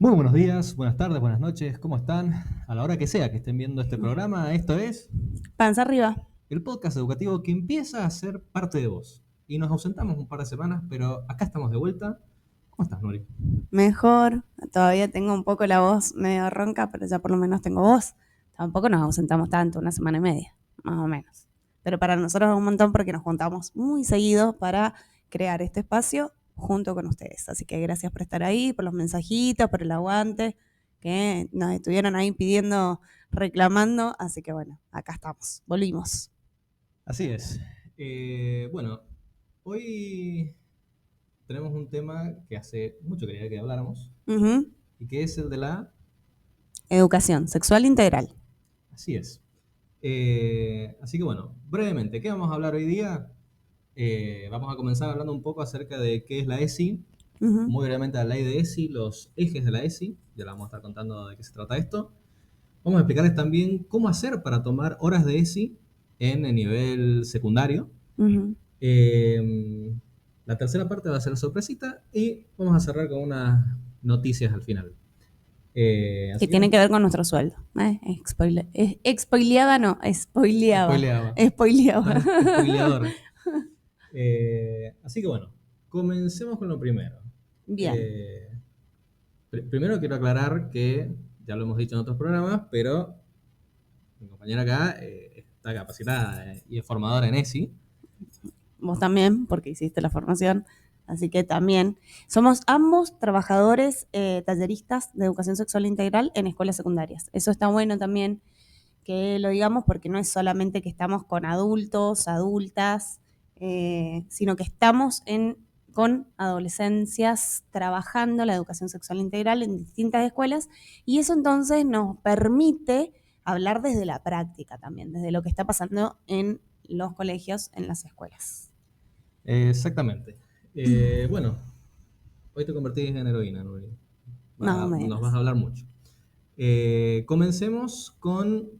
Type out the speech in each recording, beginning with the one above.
Muy buenos días, buenas tardes, buenas noches, ¿cómo están? A la hora que sea que estén viendo este programa, esto es Panza arriba. el podcast educativo que empieza a ser parte de vos. Y nos ausentamos un par de semanas, pero acá estamos de vuelta. ¿Cómo estás, Nuri? Mejor. Todavía tengo un poco la voz medio ronca, pero ya por lo menos tengo voz. Tampoco nos ausentamos tanto, una semana y media, más o menos. Pero para nosotros es un montón porque nos juntamos muy seguido para crear este espacio junto con ustedes. Así que gracias por estar ahí, por los mensajitos, por el aguante que nos estuvieron ahí pidiendo, reclamando. Así que bueno, acá estamos. Volvimos. Así es. Bueno, hoy tenemos un tema que hace mucho quería que habláramos Ujú. y que es el de la... Educación sexual integral. Así es. Así que bueno, brevemente, ¿qué vamos a hablar hoy día? Vamos a comenzar hablando un poco acerca de qué es la ESI, Ujú. muy brevemente la ley de ESI, los ejes de la ESI, ya la vamos a estar contando de qué se trata esto. Vamos a explicarles también cómo hacer para tomar horas de ESI en el nivel secundario. Ujú. Eh, la tercera parte va a ser sorpresita y vamos a cerrar con unas noticias al final. Que Así que tiene bueno, que ver con nuestro sueldo. Expoliaba no, spoileaba. spoileaba, Spoileaba. estás spoileadora. Así que bueno, comencemos con lo primero. Bien. Eh, Primero quiero aclarar que ya lo hemos dicho en otros programas, pero mi compañera acá está capacitada y es formadora en ESI. Vos también, porque hiciste la formación. Así que también. Somos ambos trabajadores talleristas de educación sexual integral en escuelas secundarias. Eso está bueno también que lo digamos porque no es solamente que estamos con adultos, adultas, sino que estamos con adolescencias trabajando la educación sexual integral en distintas escuelas y eso entonces nos permite hablar desde la práctica también, desde lo que está pasando en los colegios, en las escuelas. Exactamente. Bueno, hoy te convertís en heroína, Nuri. Más o Nos vas a menos. hablar mucho. Comencemos con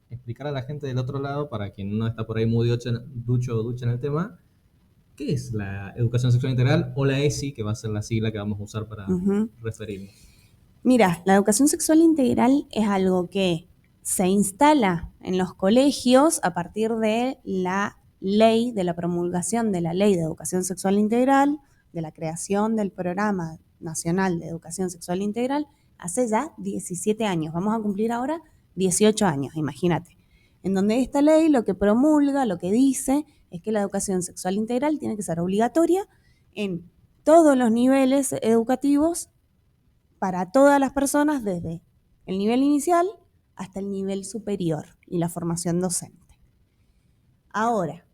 explicar a la gente del otro lado, para quien no está por ahí muy ducho o ducha en el tema, ¿qué es la educación sexual integral o la ESI, que va a ser la sigla que vamos a usar para Ujú. referirnos? Mira, la educación sexual integral es algo que se instala en los colegios a partir de la ley, de la promulgación de la ley de educación sexual integral, de la creación del Programa Nacional de Educación Sexual Integral, hace ya 17 años. Vamos a cumplir ahora 18 años, imagínate. En donde esta ley lo que promulga, lo que dice, es que la educación sexual integral tiene que ser obligatoria en todos los niveles educativos para todas las personas desde el nivel inicial hasta el nivel superior y la formación docente. Ahora,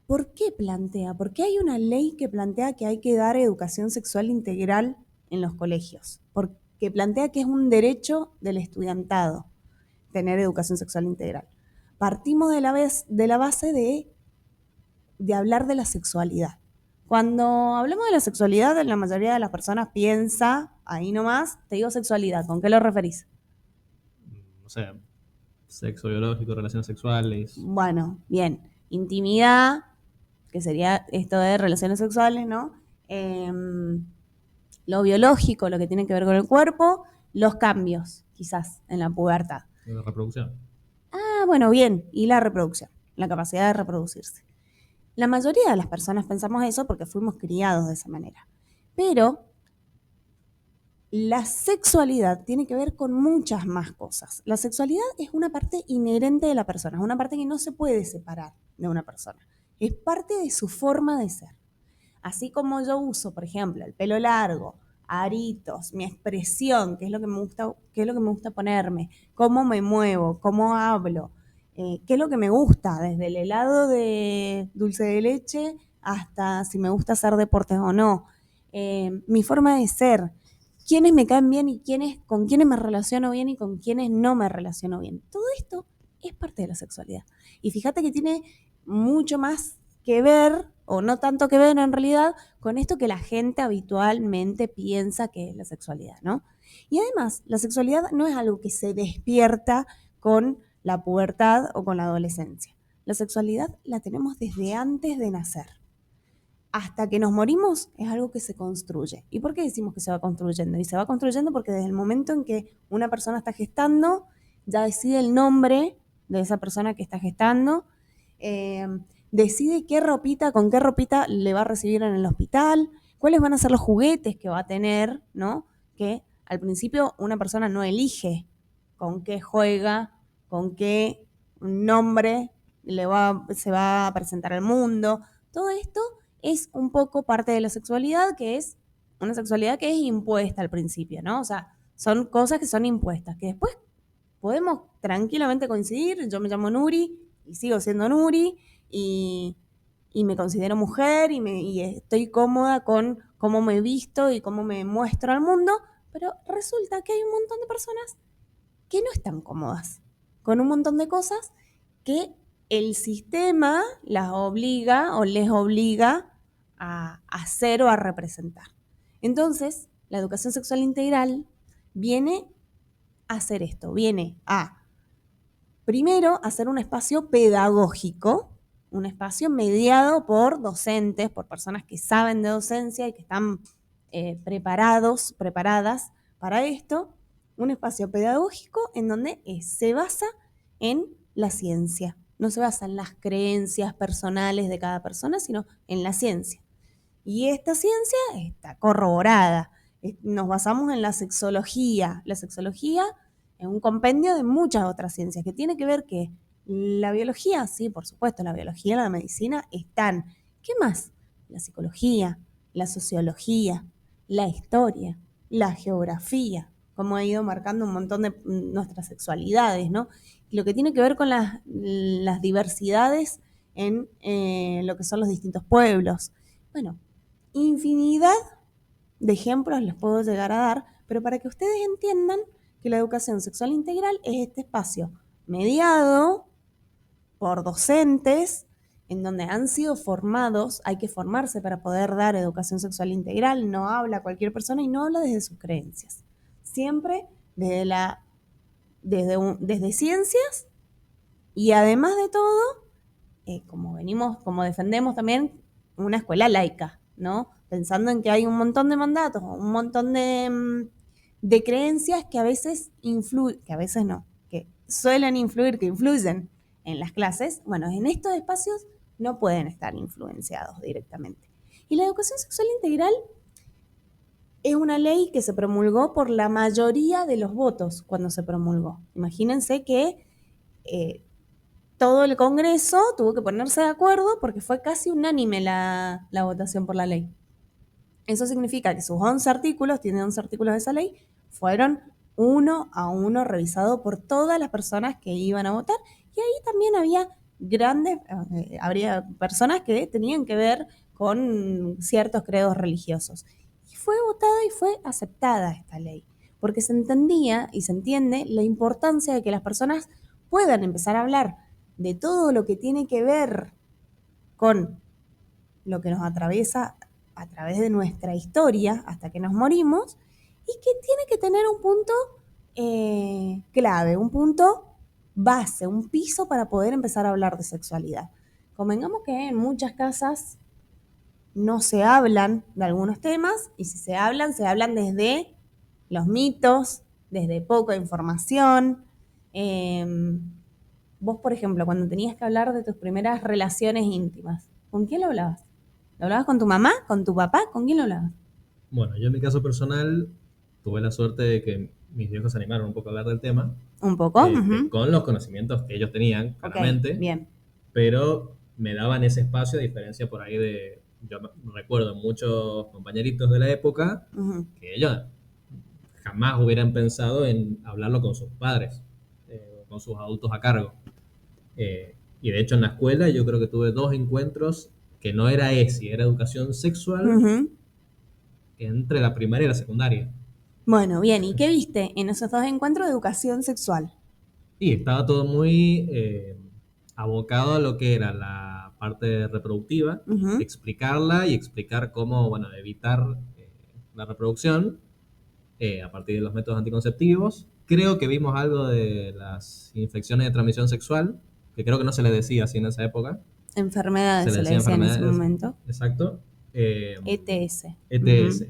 ¿por qué plantea? ¿Por qué hay una ley que plantea que hay que dar educación sexual integral en los colegios? Porque plantea que es un derecho del estudiantado tener educación sexual integral. Partimos de la base de hablar de la sexualidad. Cuando hablamos de la sexualidad, la mayoría de las personas piensa, ahí nomás, te digo sexualidad, ¿con qué lo referís? No sé, sexo biológico, relaciones sexuales. Bueno, bien, intimidad, que sería esto de relaciones sexuales, ¿no? Lo biológico, lo que tiene que ver con el cuerpo, los cambios, quizás, en la pubertad. De reproducción. Ah, bueno, bien, y la reproducción, la capacidad de reproducirse. La mayoría de las personas pensamos eso porque fuimos criados de esa manera. Pero la sexualidad tiene que ver con muchas más cosas. La sexualidad es una parte inherente de la persona, es una parte que no se puede separar de una persona. Es parte de su forma de ser. Así como yo uso, por ejemplo, el pelo largo, aritos, mi expresión, qué es lo que me gusta, qué es lo que me gusta ponerme, cómo me muevo, cómo hablo, qué es lo que me gusta, desde el helado de dulce de leche hasta si me gusta hacer deportes o no, mi forma de ser, quiénes me caen bien y con quiénes me relaciono bien y con quiénes no me relaciono bien. Todo esto es parte de la sexualidad. Y fíjate que tiene mucho más que ver, o no tanto que ver en realidad, con esto que la gente habitualmente piensa que es la sexualidad, ¿no? Y además, la sexualidad no es algo que se despierta con la pubertad o con la adolescencia. La sexualidad la tenemos desde antes de nacer. hasta que nos morimos es algo que se construye. ¿Y por qué decimos que se va construyendo? Y se va construyendo porque desde el momento en que una persona está gestando, ya decide el nombre de esa persona que está gestando, eh, decide con qué ropita le va a recibir en el hospital, cuáles van a ser los juguetes que va a tener, ¿no? Que al principio una persona no elige con qué juega, con qué nombre se va a presentar al mundo. Todo esto es un poco parte de la sexualidad, que es una sexualidad que es impuesta al principio, ¿no? O sea, son cosas que son impuestas, que después podemos tranquilamente coincidir. Yo me llamo Nuri y sigo siendo Nuri y, y me considero mujer y estoy cómoda con cómo me visto y cómo me muestro al mundo, pero resulta que hay un montón de personas que no están cómodas con un montón de cosas que el sistema las obliga o les obliga a hacer o a representar. Entonces, la educación sexual integral viene a hacer esto, viene a, primero, hacer un espacio pedagógico, un espacio mediado por docentes, por personas que saben de docencia y que están preparadas para esto, un espacio pedagógico en donde se basa en la ciencia. No se basa en las creencias personales de cada persona, sino en la ciencia. Y esta ciencia está corroborada. Nos basamos en la sexología. La sexología es un compendio de muchas otras ciencias que tiene que ver que la biología, sí, por supuesto, la biología y la medicina están. ¿Qué más? La psicología, la sociología, la historia, la geografía, como ha ido marcando un montón de nuestras sexualidades, ¿no? Y lo que tiene que ver con las diversidades en lo que son los distintos pueblos. Bueno, infinidad de ejemplos les puedo llegar a dar, pero para que ustedes entiendan que la educación sexual integral es este espacio mediado por docentes en donde han sido formados, hay que formarse para poder dar educación sexual integral, no habla cualquier persona y no habla desde sus creencias. Siempre desde ciencias y además de todo, como defendemos también una escuela laica, ¿no? Pensando en que hay un montón de mandatos, un montón de creencias que a veces que a veces no, que suelen influir, que influyen en las clases. Bueno, en estos espacios no pueden estar influenciados directamente. Y la educación sexual integral es una ley que se promulgó por la mayoría de los votos cuando se promulgó. Imagínense que todo el Congreso tuvo que ponerse de acuerdo porque fue casi unánime la votación por la ley. Eso significa que sus 11 artículos, tiene 11 artículos de esa ley, fueron uno a uno revisados por todas las personas que iban a votar. Y ahí también habría personas que tenían que ver con ciertos credos religiosos. Y fue votada y fue aceptada esta ley, porque se entendía y se entiende la importancia de que las personas puedan empezar a hablar de todo lo que tiene que ver con lo que nos atraviesa a través de nuestra historia hasta que nos morimos y que tiene que tener un punto clave, un punto base, un piso para poder empezar a hablar de sexualidad. Convengamos que en muchas casas no se hablan de algunos temas y si se hablan desde los mitos, desde poca información. Vos, por ejemplo, cuando tenías que hablar de tus primeras relaciones íntimas, ¿con quién lo hablabas? ¿Lo hablabas con tu mamá? ¿Con tu papá? ¿Con quién lo hablabas? Bueno, yo en mi caso personal tuve la suerte de que mis viejos se animaron un poco a hablar del tema, ¿Un poco? Uh-huh. con los conocimientos que ellos tenían, claramente, Bien. pero me daban ese espacio a diferencia por ahí yo recuerdo muchos compañeritos de la época Uh-huh. que ellos jamás hubieran pensado en hablarlo con sus padres, con sus adultos a cargo. Y de hecho en la escuela yo creo que tuve dos encuentros que no era ESI, era educación sexual Uh-huh. entre la primaria y la secundaria. Bueno, bien. ¿Y qué viste en esos dos encuentros de educación sexual? Y estaba todo muy abocado a lo que era la parte reproductiva, Uh-huh. explicarla y explicar cómo, bueno, evitar la reproducción a partir de los métodos anticonceptivos. Creo que vimos algo de las infecciones de transmisión sexual, que creo que no se le decía así en esa época. Enfermedades Se le se le decía decía en ese enfermedades, momento. exacto. eh, ETS. Ujú. ETS.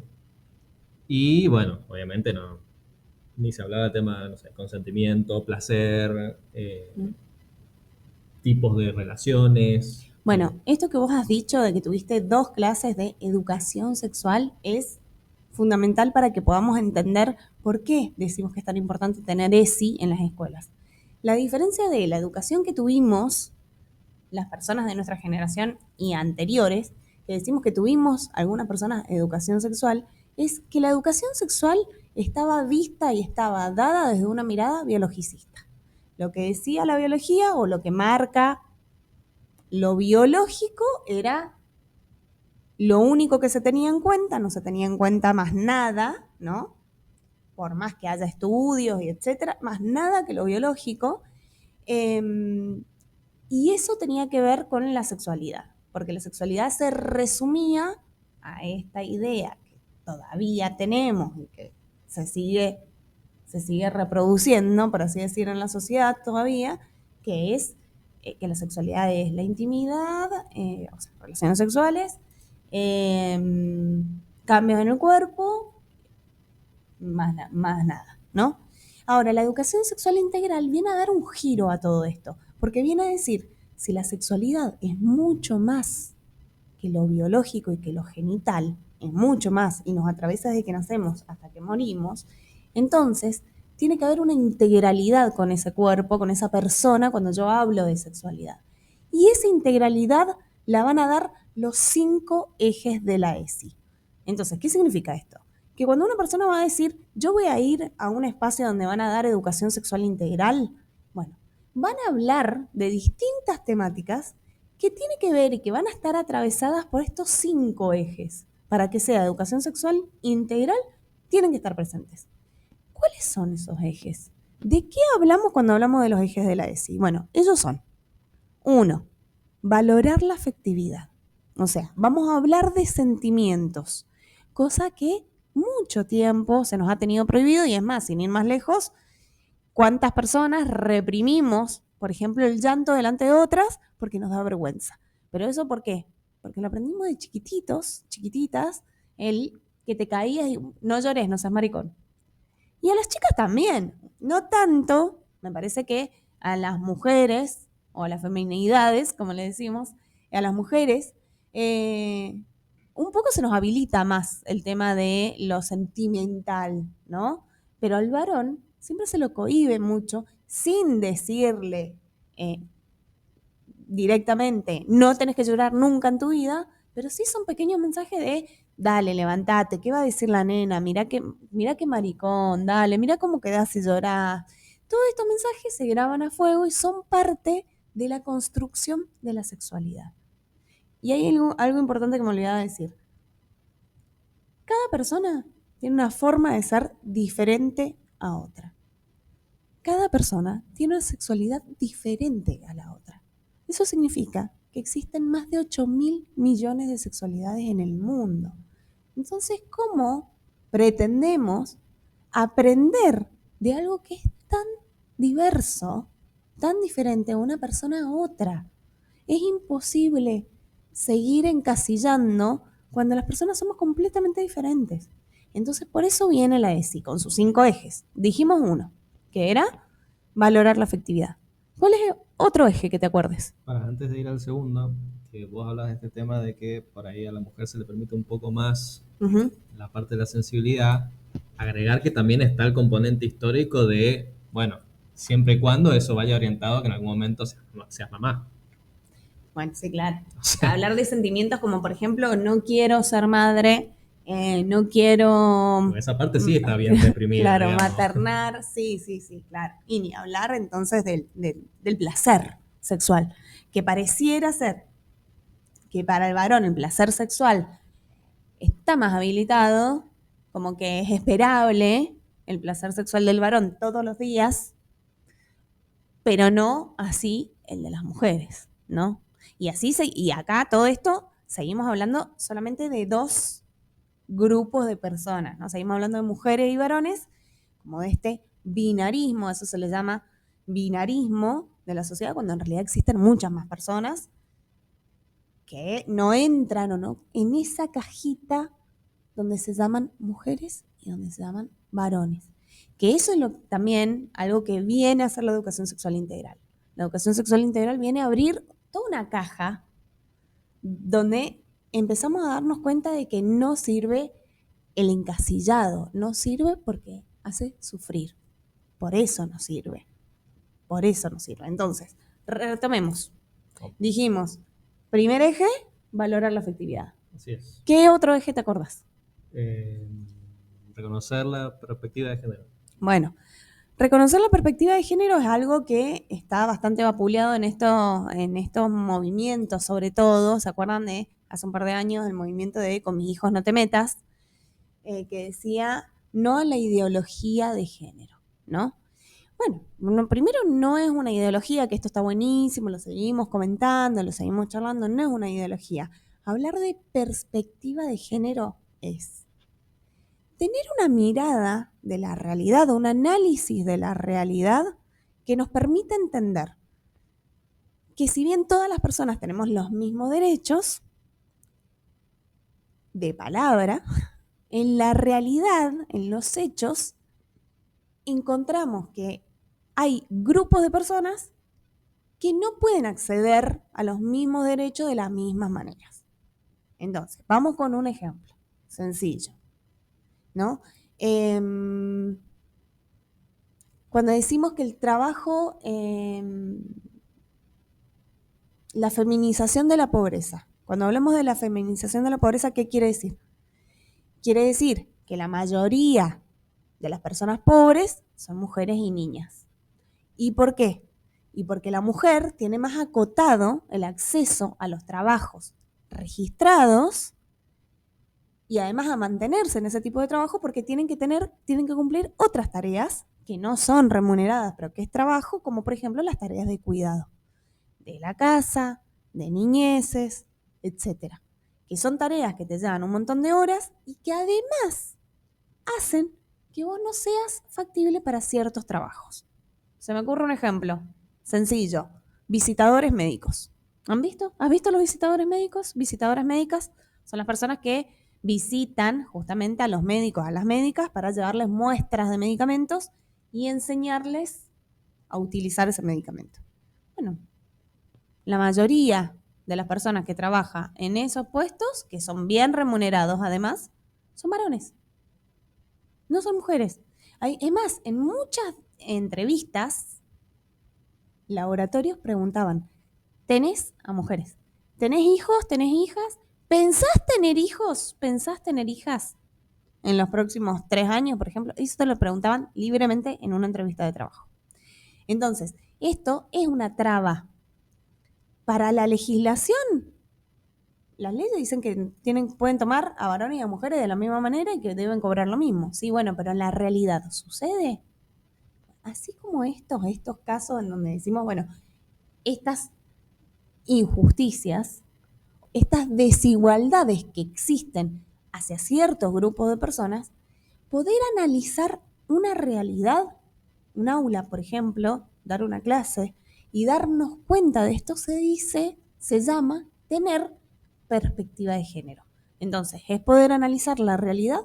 Y bueno, obviamente no, ni se hablaba de tema, no sé, consentimiento, placer, tipos de relaciones. Bueno, esto que vos has dicho de que tuviste 2 clases de educación sexual es fundamental para que podamos entender por qué decimos que es tan importante tener ESI en las escuelas. La diferencia de la educación que tuvimos las personas de nuestra generación y anteriores, que decimos que tuvimos algunas personas educación sexual, es que la educación sexual estaba vista y estaba dada desde una mirada biologicista. Lo que decía la biología o lo que marca lo biológico era lo único que se tenía en cuenta, no se tenía en cuenta más nada, ¿no? Por más que haya estudios y etcétera, más nada que lo biológico. Eh, y eso tenía que ver con la sexualidad, porque la sexualidad se resumía a esta idea que todavía tenemos y que se sigue reproduciendo, por así decir, en la sociedad todavía, que es que la sexualidad es la intimidad, o sea, relaciones sexuales, eh, cambios en el cuerpo, más nada, ¿no? Ahora, la educación sexual integral viene a dar un giro a todo esto, porque viene a decir, si la sexualidad es mucho más que lo biológico y que lo genital, es mucho más y nos atraviesa desde que nacemos hasta que morimos, entonces tiene que haber una integralidad con ese cuerpo, con esa persona cuando yo hablo de sexualidad. Y esa integralidad la van a dar los 5 ejes de la ESI. Entonces, ¿qué significa esto? Que cuando una persona va a decir, yo voy a ir a un espacio donde van a dar educación sexual integral, bueno, van a hablar de distintas temáticas que tiene que ver y que van a estar atravesadas por estos 5 ejes. Para que sea educación sexual integral, tienen que estar presentes. ¿Cuáles son esos ejes? ¿De qué hablamos cuando hablamos de los ejes de la ESI? Bueno, ellos son, uno, valorar la afectividad. O sea, vamos a hablar de sentimientos, cosa que mucho tiempo se nos ha tenido prohibido y es más, sin ir más lejos, ¿cuántas personas reprimimos, por ejemplo, el llanto delante de otras porque nos da vergüenza? ¿Pero eso por qué? Porque lo aprendimos de chiquititos, chiquititas, el que te caías y no llores, no seas maricón. Y a las chicas también, no tanto, me parece que a las mujeres, o a las feminidades, como le decimos, a las mujeres, eh, un poco se nos habilita más el tema de lo sentimental, ¿no? Pero al varón siempre se lo cohíbe mucho sin decirle eh, directamente, no tenés que llorar nunca en tu vida, pero sí son pequeños mensajes de, dale, levántate, ¿qué va a decir la nena? Mira qué maricón, dale, mira cómo quedás si llorás. Todos estos mensajes se graban a fuego y son parte de la construcción de la sexualidad. Y hay algo importante que me olvidaba decir. Cada persona tiene una forma de ser diferente a otra. Cada persona tiene una sexualidad diferente a la otra. Eso significa que existen más de 8.000 millones de sexualidades en el mundo. Entonces, ¿cómo pretendemos aprender de algo que es tan diverso, tan diferente de una persona a otra? Es imposible seguir encasillando cuando las personas somos completamente diferentes. Entonces, por eso viene la ESI con sus 5 ejes. Dijimos uno, que era valorar la afectividad. ¿Cuál es otro eje que te acuerdes? Para antes de ir al segundo, que vos hablas de este tema de que por ahí a la mujer se le permite un poco más Ujú. la parte de la sensibilidad, agregar que también está el componente histórico de, bueno, siempre y cuando eso vaya orientado a que en algún momento seas mamá. Bueno, sí, claro. O sea, Hablar de sentimientos como, por ejemplo, no quiero ser madre, no quiero, porque esa parte sí está bien reprimida, claro, digamos. maternar, sí, sí, sí, claro. Y ni hablar entonces del placer sexual, que pareciera ser que para el varón el placer sexual está más habilitado, como que es esperable el placer sexual del varón todos los días, pero no así el de las mujeres, ¿no? Y acá todo esto seguimos hablando solamente de 2 grupos de personas, ¿no? Seguimos hablando de mujeres y varones, como de este binarismo, eso se le llama binarismo de la sociedad, cuando en realidad existen muchas más personas que no entran o no en esa cajita donde se llaman mujeres y donde se llaman varones. Que eso es también algo que viene a hacer la educación sexual integral. La educación sexual integral viene a abrir toda una caja donde empezamos a darnos cuenta de que no sirve el encasillado, no sirve porque hace sufrir. Por eso no sirve. Por eso no sirve. Entonces, retomemos. Dijimos, primer eje, valorar la afectividad. Así es. ¿Qué otro eje te acordás? Reconocer la perspectiva de género. Bueno, reconocer la perspectiva de género es algo que está bastante vapuleado en estos movimientos, sobre todo. ¿Se acuerdan de hace un par de años el movimiento de Con mis hijos no te metas? Que decía no a la ideología de género, ¿no? Bueno, primero no es una ideología, que esto está buenísimo, lo seguimos comentando, lo seguimos charlando, no es una ideología. Hablar de perspectiva de género es tener una mirada de la realidad, un análisis de la realidad que nos permita entender que si bien todas las personas tenemos los mismos derechos de palabra, en la realidad, en los hechos, encontramos que hay grupos de personas que no pueden acceder a los mismos derechos de las mismas maneras. Entonces, vamos con un ejemplo sencillo, ¿no? Cuando decimos que el trabajo, la feminización de la pobreza, cuando hablamos de la feminización de la pobreza, ¿qué quiere decir? Quiere decir que la mayoría de las personas pobres son mujeres y niñas. ¿Y por qué? Y porque la mujer tiene más acotado el acceso a los trabajos registrados y además a mantenerse en ese tipo de trabajo porque tienen que cumplir otras tareas que no son remuneradas, pero que es trabajo, como por ejemplo las tareas de cuidado de la casa, de niñeces, etcétera. Que son tareas que te llevan un montón de horas y que además hacen que vos no seas factible para ciertos trabajos. Se me ocurre un ejemplo sencillo. Visitadores médicos. ¿Han visto? ¿Has visto los visitadores médicos? Visitadoras médicas son las personas que visitan justamente a los médicos, a las médicas, para llevarles muestras de medicamentos y enseñarles a utilizar ese medicamento. Bueno, la mayoría de las personas que trabajan en esos puestos, que son bien remunerados además, son varones. No son mujeres. Es más, en muchas entrevistas, laboratorios preguntaban, ¿tenés a mujeres? ¿Tenés hijos? ¿Tenés hijas? ¿Pensás tener hijos? ¿Pensás tener hijas en los próximos 3 años, por ejemplo? Eso te lo preguntaban libremente en una entrevista de trabajo. Entonces, esto es una traba para la legislación. Las leyes dicen que pueden tomar a varones y a mujeres de la misma manera y que deben cobrar lo mismo. Sí, bueno, pero en la realidad ¿sucede? Así como estos casos en donde decimos, bueno, estas injusticias, estas desigualdades que existen hacia ciertos grupos de personas, poder analizar una realidad, un aula, por ejemplo, dar una clase y darnos cuenta de esto se llama tener perspectiva de género. Entonces, es poder analizar la realidad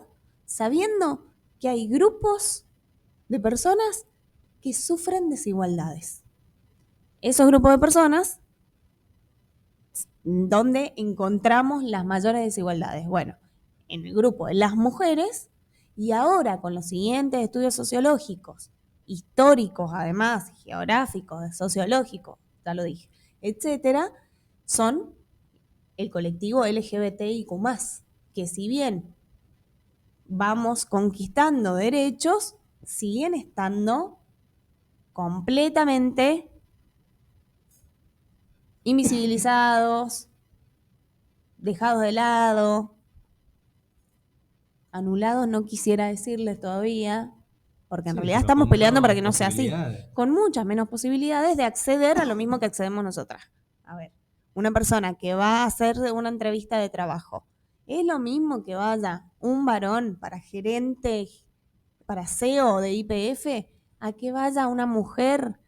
sabiendo que hay grupos de personas que sufren desigualdades. Esos grupos de personas, ¿dónde encontramos las mayores desigualdades? Bueno, en el grupo de las mujeres, y ahora con los siguientes estudios sociológicos, históricos además, geográficos, sociológicos, ya lo dije, etcétera, son el colectivo LGBTIQ+, que si bien vamos conquistando derechos, siguen estando completamente invisibilizados, dejados de lado, anulados, no quisiera decirles todavía, porque en realidad estamos peleando para que no sea así, con muchas menos posibilidades de acceder a lo mismo que accedemos nosotras. A ver, una persona que va a hacer una entrevista de trabajo, es lo mismo que vaya un varón para gerente, para CEO de YPF, a que vaya una mujer,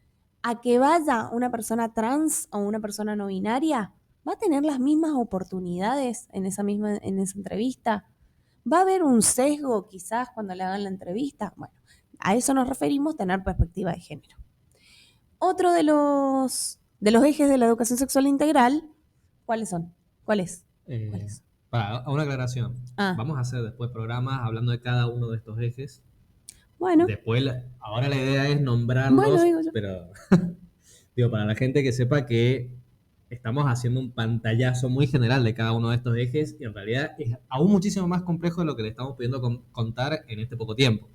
a que vaya una persona trans o una persona no binaria. ¿Va a tener las mismas oportunidades en en esa entrevista? ¿Va a haber un sesgo quizás cuando le hagan la entrevista? Bueno, a eso nos referimos, tener perspectiva de género. Otro de los ejes de la educación sexual integral, ¿cuáles son? ¿Cuál es? ¿Cuál Eh, es? a una aclaración, Ah, vamos a hacer después programas hablando de cada uno de estos ejes. bueno, Después, ahora la idea es bueno, nombrarlos, digo yo. pero digo, para la gente que sepa que estamos haciendo un pantallazo muy general de cada uno de estos ejes y en realidad es aún muchísimo más complejo de lo que le estamos pudiendo contar en este poco tiempo.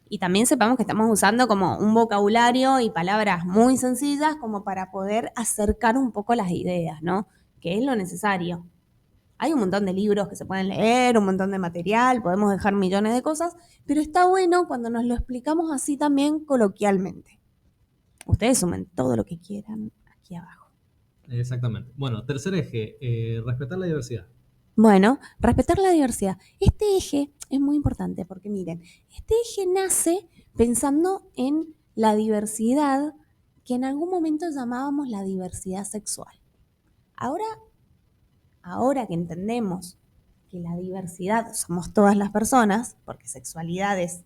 Y también sepamos que estamos usando como un vocabulario y palabras muy sencillas como para poder acercar un poco las ideas, ¿no? Que es lo necesario. Hay un montón de libros que se pueden leer, un montón de material, podemos dejar millones de cosas, pero está bueno cuando nos lo explicamos así también coloquialmente. Ustedes sumen todo lo que quieran aquí abajo. Exactamente. Bueno, tercer eje, respetar la diversidad. Bueno, respetar la diversidad. Este eje es muy importante porque miren, este eje nace pensando en la diversidad que en algún momento llamábamos la diversidad sexual. Ahora, ahora que entendemos que la diversidad somos todas las personas, porque sexualidades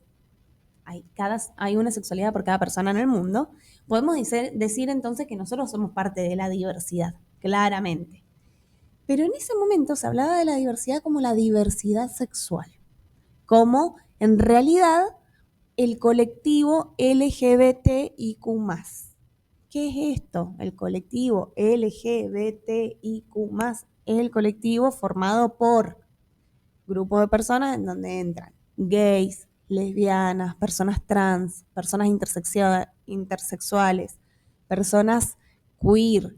hay una sexualidad por cada persona en el mundo, podemos decir entonces que nosotros somos parte de la diversidad, claramente. Pero en ese momento se hablaba de la diversidad como la diversidad sexual, como en realidad el colectivo LGBTIQ+. ¿Qué es esto? El colectivo LGBTIQ+, es el colectivo formado por grupos de personas en donde entran gays, lesbianas, personas trans, personas intersexuales, personas queer,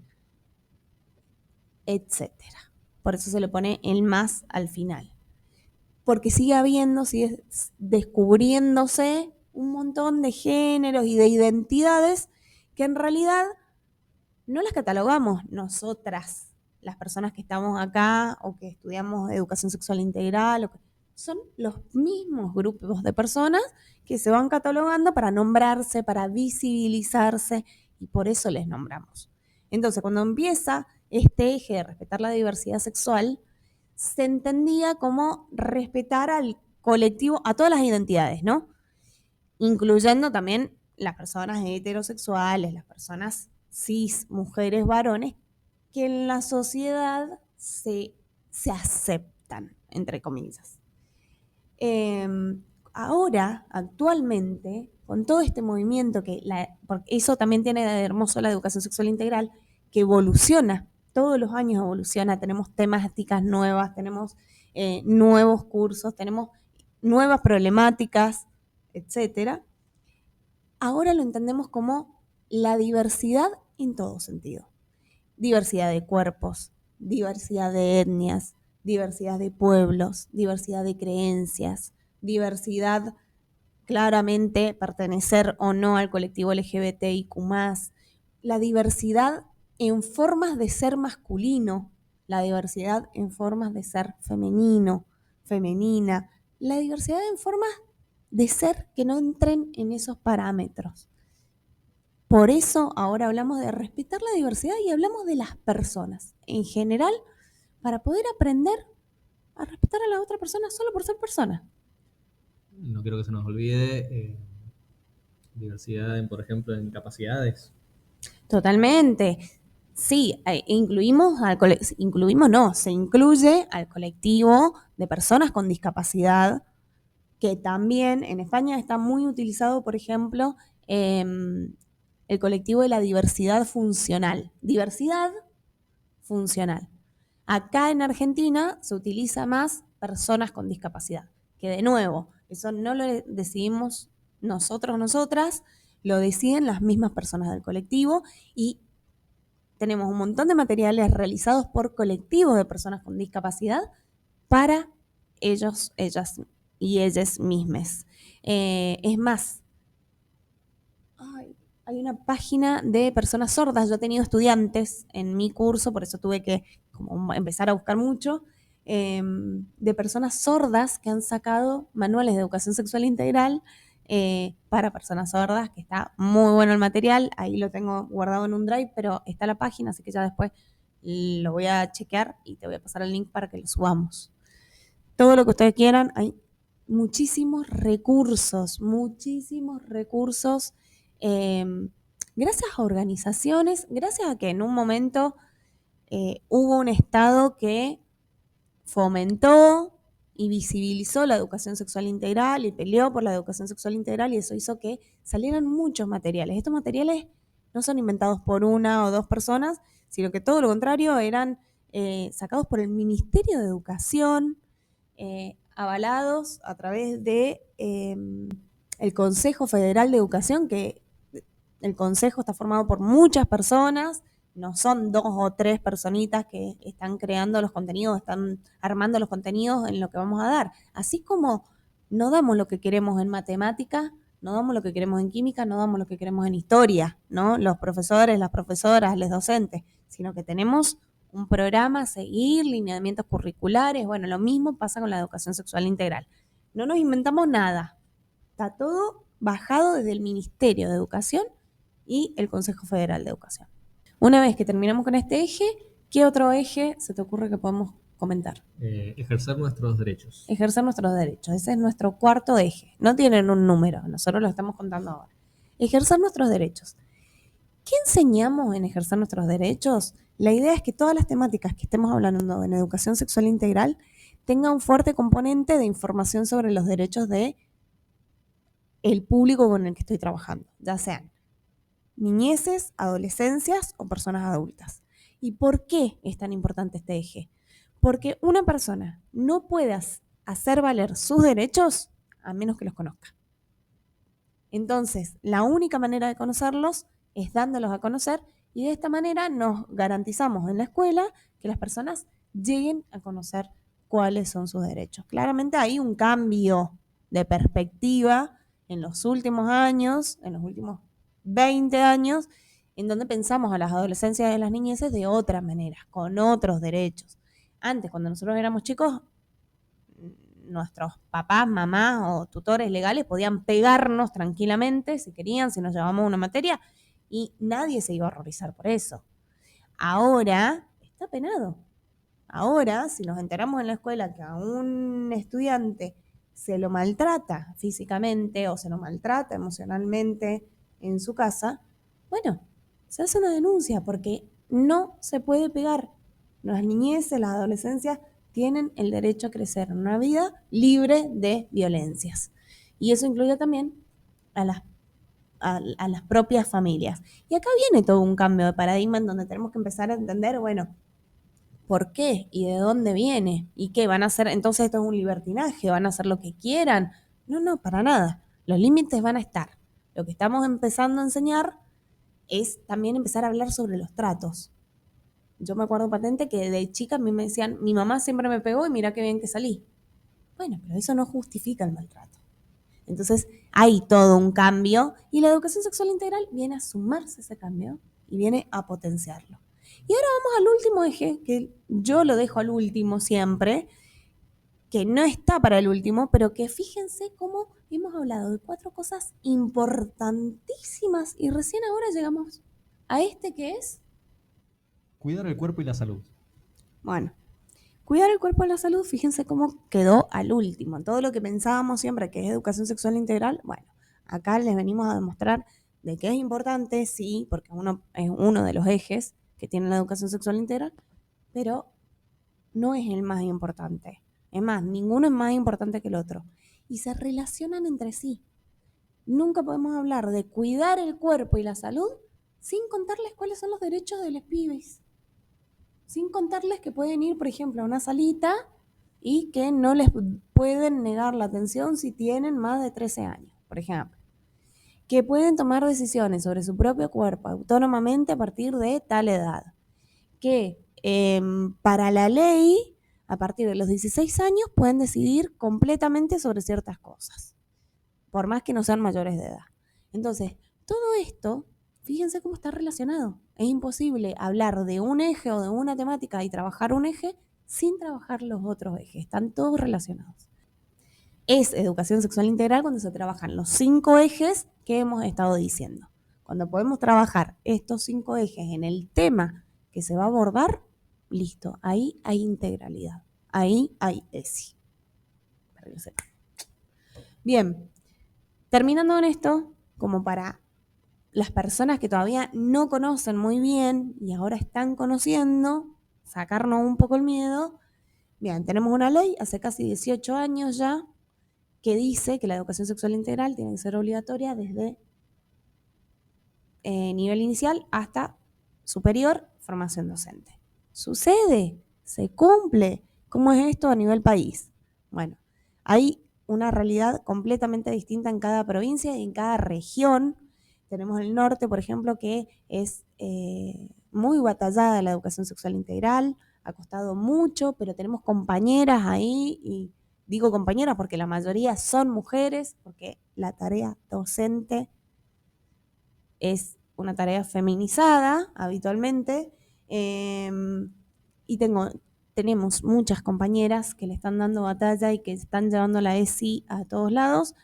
etcétera. Por eso se le pone el más al final. Porque sigue habiendo, sigue descubriéndose un montón de géneros y de identidades que en realidad no las catalogamos nosotras, las personas que estamos acá o que estudiamos educación sexual integral, son los mismos grupos de personas que se van catalogando para nombrarse, para visibilizarse y por eso les nombramos. Entonces, cuando empieza este eje de respetar la diversidad sexual, se entendía como respetar al colectivo, a todas las identidades, ¿no? Incluyendo también las personas heterosexuales, las personas cis, mujeres, varones, que en la sociedad se aceptan, entre comillas. Eh, Ahora, actualmente, con todo este movimiento porque eso también tiene de hermoso la educación sexual integral, que evoluciona, todos los años evoluciona, tenemos temáticas nuevas, tenemos nuevos cursos, tenemos nuevas problemáticas, etcétera. Ahora lo entendemos como la diversidad en todo sentido. Diversidad de cuerpos, diversidad de etnias, diversidad de pueblos, diversidad de creencias, diversidad claramente pertenecer o no al colectivo LGBTIQ+, la diversidad en formas de ser masculino, la diversidad en formas de ser femenino, femenina, la diversidad en formas de ser que no entren en esos parámetros. Por eso ahora hablamos de respetar la diversidad y hablamos de las personas en general para poder aprender a respetar a la otra persona solo por ser persona. No quiero que se nos olvide diversidad, por ejemplo, en capacidades. Totalmente. Sí, incluimos no, se incluye al colectivo de personas con discapacidad, que también en España está muy utilizado, por ejemplo, el colectivo de la diversidad funcional. Diversidad funcional. Acá en Argentina se utiliza más personas con discapacidad, que de nuevo, eso no lo decidimos nosotros, nosotras, lo deciden las mismas personas del colectivo y tenemos un montón de materiales realizados por colectivos de personas con discapacidad para ellos, ellas y ellas mismas. Es más, hay una página de personas sordas. Yo he tenido estudiantes en mi curso, por eso tuve que como empezar a buscar mucho, de personas sordas que han sacado manuales de educación sexual integral para personas sordas, que está muy bueno el material. Ahí lo tengo guardado en un drive, pero está la página, así que ya después lo voy a chequear y te voy a pasar el link para que lo subamos. Todo lo que ustedes quieran, hay muchísimos recursos, eh, gracias a organizaciones, gracias a que en un momento hubo un Estado que fomentó y visibilizó la educación sexual integral y peleó por la educación sexual integral, y eso hizo que salieran muchos materiales. Estos materiales no son inventados por una o dos personas, sino que todo lo contrario, eran sacados por el Ministerio de Educación, avalados a través de el Consejo Federal de Educación, que el consejo está formado por muchas personas, no son 2 o 3 personitas que están creando los contenidos, están armando los contenidos en lo que vamos a dar. Así como no damos lo que queremos en matemática, no damos lo que queremos en química, no damos lo que queremos en historia, ¿no? Los profesores, las profesoras, los docentes, sino que tenemos un programa a seguir, lineamientos curriculares. Bueno, lo mismo pasa con la educación sexual integral. No nos inventamos nada. Está todo bajado desde el Ministerio de Educación y el Consejo Federal de Educación. Una vez que terminamos con este eje, ¿qué otro eje se te ocurre que podemos comentar? Ejercer nuestros derechos. Ejercer nuestros derechos. Ese es nuestro cuarto eje. No tienen un número, nosotros lo estamos contando ahora. Ejercer nuestros derechos. ¿Qué enseñamos en ejercer nuestros derechos? La idea es que todas las temáticas que estemos hablando en educación sexual integral tengan un fuerte componente de información sobre los derechos de el público con el que estoy trabajando, ya sean niñeces, adolescencias o personas adultas. ¿Y por qué es tan importante este eje? Porque una persona no puede hacer valer sus derechos a menos que los conozca. Entonces, la única manera de conocerlos es dándolos a conocer, y de esta manera nos garantizamos en la escuela que las personas lleguen a conocer cuáles son sus derechos. Claramente hay un cambio de perspectiva en los últimos años, en los últimos 20 años, en donde pensamos a las adolescencias y a las niñeces de otra manera, con otros derechos. Antes, cuando nosotros éramos chicos, nuestros papás, mamás o tutores legales podían pegarnos tranquilamente si querían, si nos llevábamos una materia, y nadie se iba a horrorizar por eso. Ahora está penado. Ahora, si nos enteramos en la escuela que a un estudiante se lo maltrata físicamente o se lo maltrata emocionalmente en su casa, bueno, se hace una denuncia porque no se puede pegar. Las niñeces, las adolescencias tienen el derecho a crecer en una vida libre de violencias. Y eso incluye también a las propias familias. Y acá viene todo un cambio de paradigma en donde tenemos que empezar a entender, bueno, ¿por qué? ¿Y de dónde viene? ¿Y qué? ¿Van a hacer? Entonces esto es un libertinaje, ¿van a hacer lo que quieran? No, no, para nada. Los límites van a estar. Lo que estamos empezando a enseñar es también empezar a hablar sobre los tratos. Yo me acuerdo patente que de chica a mí me decían, mi mamá siempre me pegó y mira qué bien que salí. Bueno, pero eso no justifica el maltrato. Entonces hay todo un cambio y la educación sexual integral viene a sumarse a ese cambio y viene a potenciarlo. Y ahora vamos al último eje, que yo lo dejo al último siempre, que no está para el último, pero que fíjense cómo hemos hablado de 4 cosas importantísimas y recién ahora llegamos a este que es... Cuidar el cuerpo y la salud. Bueno, cuidar el cuerpo y la salud, fíjense cómo quedó al último. Todo lo que pensábamos siempre que es educación sexual integral, bueno, acá les venimos a demostrar de que es importante, sí, porque es uno de los ejes que tiene la educación sexual integral, pero no es el más importante. Es más, ninguno es más importante que el otro. Y se relacionan entre sí. Nunca podemos hablar de cuidar el cuerpo y la salud sin contarles cuáles son los derechos de los pibes. Sin contarles que pueden ir, por ejemplo, a una salita y que no les pueden negar la atención si tienen más de 13 años, por ejemplo. Que pueden tomar decisiones sobre su propio cuerpo autónomamente a partir de tal edad. Que para la ley, a partir de los 16 años, pueden decidir completamente sobre ciertas cosas, por más que no sean mayores de edad. Entonces, todo esto, fíjense cómo está relacionado. Es imposible hablar de un eje o de una temática y trabajar un eje sin trabajar los otros ejes. Están todos relacionados. Es educación sexual integral cuando se trabajan los 5 ejes que hemos estado diciendo. Cuando podemos trabajar estos 5 ejes en el tema que se va a abordar, listo, ahí hay integralidad, ahí hay ESI. Para que lo sepan. Bien, terminando con esto, como para las personas que todavía no conocen muy bien y ahora están conociendo, sacarnos un poco el miedo. Bien, tenemos una ley hace casi 18 años ya que dice que la educación sexual integral tiene que ser obligatoria desde nivel inicial hasta superior, formación docente. Sucede, se cumple. ¿Cómo es esto a nivel país? Bueno, hay una realidad completamente distinta en cada provincia y en cada región. Tenemos el norte, por ejemplo, que es muy batallada la educación sexual integral, ha costado mucho, pero tenemos compañeras ahí, y digo compañeras porque la mayoría son mujeres, porque la tarea docente es una tarea feminizada habitualmente, y tenemos muchas compañeras que le están dando batalla y que están llevando la ESI a todos lados,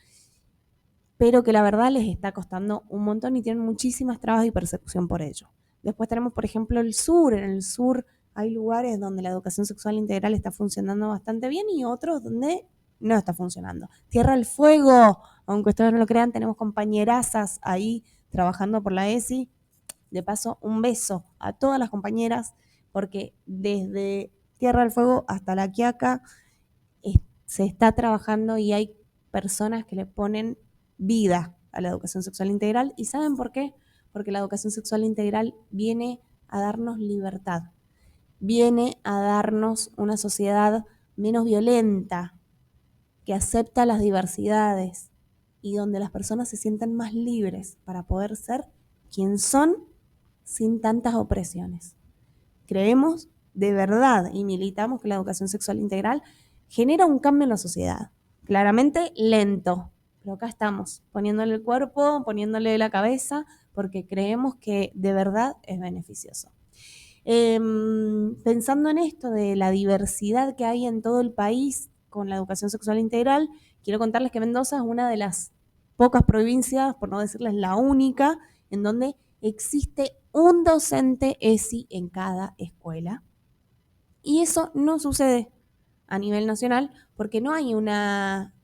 pero que la verdad les está costando un montón y tienen muchísimas trabas y persecución por ello. Después tenemos, por ejemplo, el sur. En el sur hay lugares donde la educación sexual integral está funcionando bastante bien y otros donde no está funcionando. Tierra del Fuego, aunque ustedes no lo crean, tenemos compañerazas ahí trabajando por la ESI. De paso, un beso a todas las compañeras, porque desde Tierra del Fuego hasta La Quiaca se está trabajando y hay personas que le ponen vida a la educación sexual integral. ¿Y saben por qué? Porque la educación sexual integral viene a darnos libertad, viene a darnos una sociedad menos violenta, que acepta las diversidades y donde las personas se sientan más libres para poder ser quien son sin tantas opresiones. Creemos de verdad y militamos que la educación sexual integral genera un cambio en la sociedad. Claramente lento, pero acá estamos, poniéndole el cuerpo, poniéndole la cabeza, porque creemos que de verdad es beneficioso. Pensando en esto de la diversidad que hay en todo el país con la educación sexual integral, quiero contarles que Mendoza es una de las pocas provincias, por no decirles la única, en donde existe un docente ESI en cada escuela. Y eso no sucede a nivel nacional porque no hay una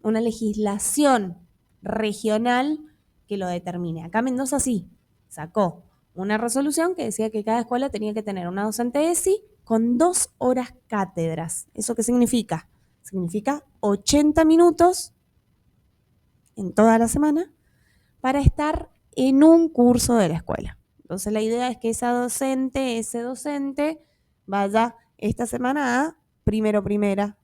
legislación regional que lo determine. Acá Mendoza sí sacó una resolución que decía que cada escuela tenía que tener una docente ESI con 2 horas cátedras. ¿Eso qué significa? Significa 80 minutos en toda la semana para estar en un curso de la escuela. Entonces la idea es que ese docente, vaya esta semana a primero primera,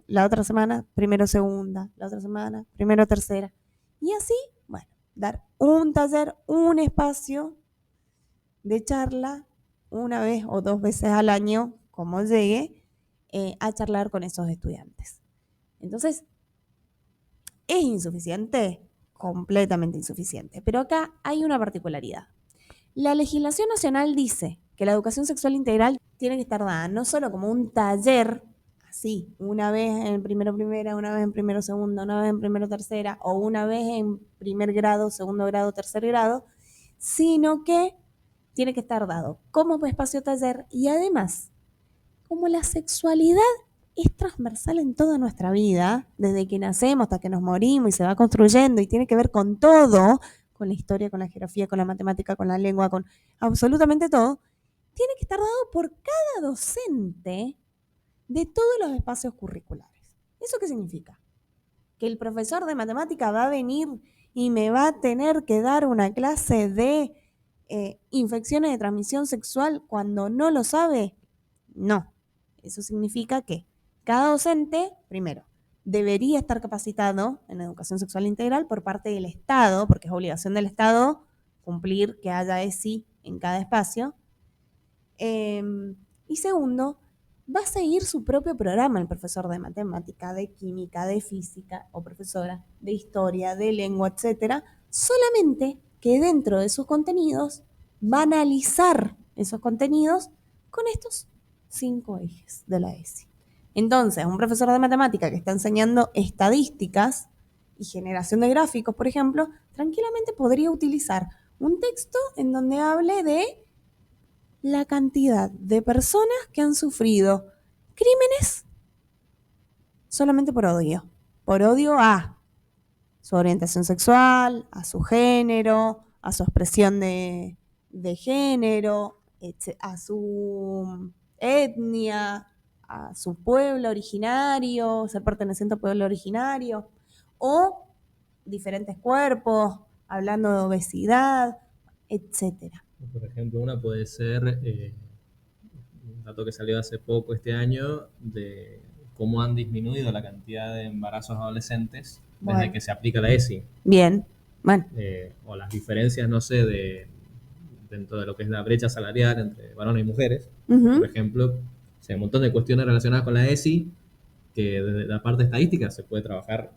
la otra semana primero segunda, la otra semana primero tercera. Y así, bueno, dar un taller, un espacio de charla una vez o 2 veces al año, como llegue, a charlar con esos estudiantes. Entonces, ¿es insuficiente? Completamente insuficiente. Pero acá hay una particularidad. La legislación nacional dice que la educación sexual integral tiene que estar dada no solo como un taller, así, una vez en primero primera, una vez en primero segunda, una vez en primero tercera, o una vez en primer grado, segundo grado, tercer grado, sino que tiene que estar dado como espacio taller y además, como la sexualidad es transversal en toda nuestra vida, desde que nacemos hasta que nos morimos y se va construyendo y tiene que ver con todo, con la historia, con la geografía, con la matemática, con la lengua, con absolutamente todo, tiene que estar dado por cada docente de todos los espacios curriculares. ¿Eso qué significa? Que el profesor de matemática va a venir y me va a tener que dar una clase de infecciones de transmisión sexual cuando no lo sabe. No, eso significa que cada docente, primero, debería estar capacitado en educación sexual integral por parte del Estado, porque es obligación del Estado cumplir que haya ESI en cada espacio. Y segundo, va a seguir su propio programa el profesor de matemática, de química, de física o profesora de historia, de lengua, etcétera, solamente que dentro de sus contenidos va a analizar esos contenidos con estos 5 ejes de la ESI. Entonces, un profesor de matemática que está enseñando estadísticas y generación de gráficos, por ejemplo, tranquilamente podría utilizar un texto en donde hable de la cantidad de personas que han sufrido crímenes solamente por odio a su orientación sexual, a su género, a su expresión de género, a su etnia, a su pueblo originario, ser perteneciente al pueblo originario, o diferentes cuerpos, hablando de obesidad, etcétera. Por ejemplo, una puede ser un dato que salió hace poco este año de cómo han disminuido la cantidad de embarazos adolescentes desde Bueno, que se aplica la ESI. bien, bueno. O las diferencias, no sé, dentro de lo que es la brecha salarial entre varones y mujeres. Por ejemplo, o sea, un montón de cuestiones relacionadas con la ESI que desde la parte estadística se puede trabajar.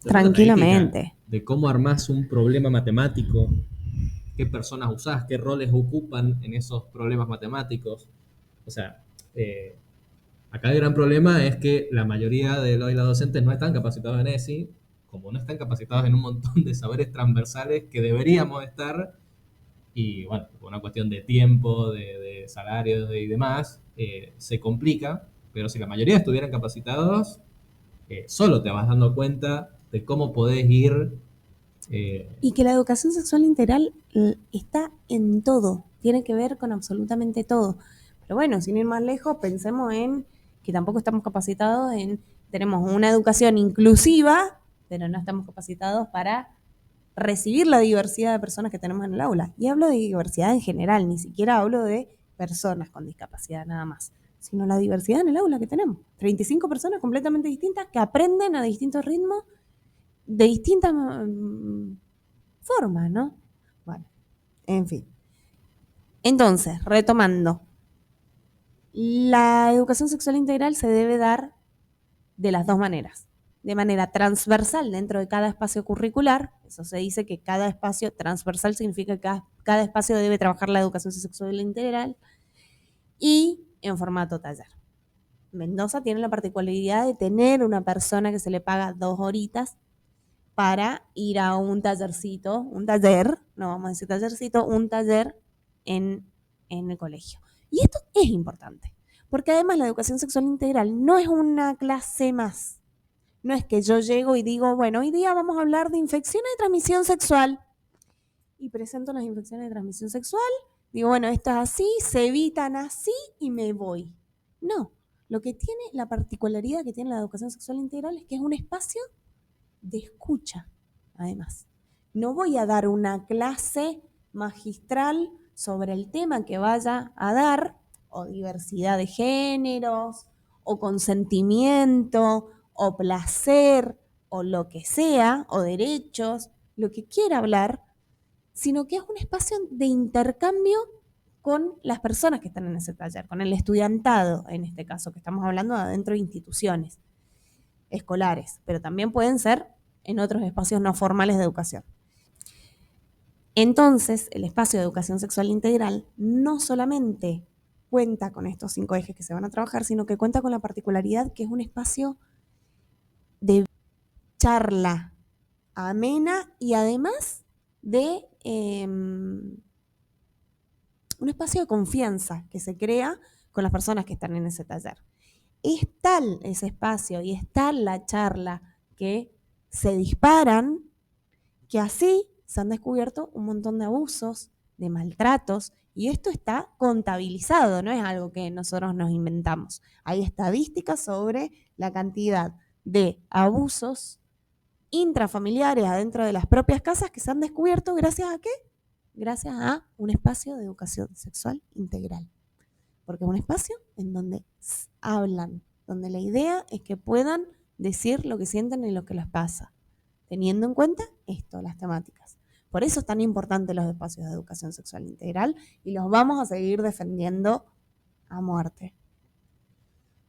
Tranquilamente. De cómo armás un problema matemático, qué personas usás, qué roles ocupan en esos problemas matemáticos. O sea, acá el gran problema es que la mayoría de los docentes no están capacitados en ESI, como no están capacitados en un montón de saberes transversales que deberíamos estar, y bueno, por una cuestión de tiempo, de salario y demás, se complica, pero si la mayoría estuvieran capacitados, solo te vas dando cuenta de cómo podés ir. Y que la educación sexual integral está en todo, tiene que ver con absolutamente todo. Pero bueno, sin ir más lejos, pensemos en que tampoco estamos capacitados tenemos una educación inclusiva, pero no estamos capacitados para recibir la diversidad de personas que tenemos en el aula. Y hablo de diversidad en general, ni siquiera hablo de personas con discapacidad nada más, sino la diversidad en el aula que tenemos. 35 personas completamente distintas que aprenden a distintos ritmos, de distintas formas, ¿no? Bueno, en fin. Entonces, retomando, la educación sexual integral se debe dar de las dos maneras. De manera transversal dentro de cada espacio curricular, eso se dice que cada espacio transversal significa que cada espacio debe trabajar la educación sexual integral, y en formato taller. Mendoza tiene la particularidad de tener una persona que se le paga 2 horitas para ir a un tallercito, un taller, no vamos a decir tallercito, un taller en el colegio. Y esto es importante, porque además la educación sexual integral no es una clase más. No es que yo llego y digo, bueno, hoy día vamos a hablar de infecciones de transmisión sexual. Y presento las infecciones de transmisión sexual, digo, bueno, esto es así, se evitan así y me voy. No, lo que tiene, la particularidad que tiene la educación sexual integral es que es un espacio de escucha, además. No voy a dar una clase magistral sobre el tema que vaya a dar, o diversidad de géneros, o consentimiento, o placer, o lo que sea, o derechos, lo que quiera hablar, sino que es un espacio de intercambio con las personas que están en ese taller, con el estudiantado, en este caso, que estamos hablando de adentro de instituciones escolares, pero también pueden ser en otros espacios no formales de educación. Entonces, el espacio de educación sexual integral no solamente cuenta con estos 5 ejes que se van a trabajar, sino que cuenta con la particularidad que es un espacio de charla amena y además de un espacio de confianza que se crea con las personas que están en ese taller. Es tal ese espacio y es tal la charla que se disparan que así se han descubierto un montón de abusos, de maltratos, y esto está contabilizado, no es algo que nosotros nos inventamos. Hay estadísticas sobre la cantidad de abusos intrafamiliares adentro de las propias casas que se han descubierto gracias a qué? Gracias a un espacio de educación sexual integral. Porque es un espacio en donde hablan, donde la idea es que puedan decir lo que sienten y lo que les pasa, teniendo en cuenta esto, las temáticas. Por eso es tan importante los espacios de educación sexual integral y los vamos a seguir defendiendo a muerte.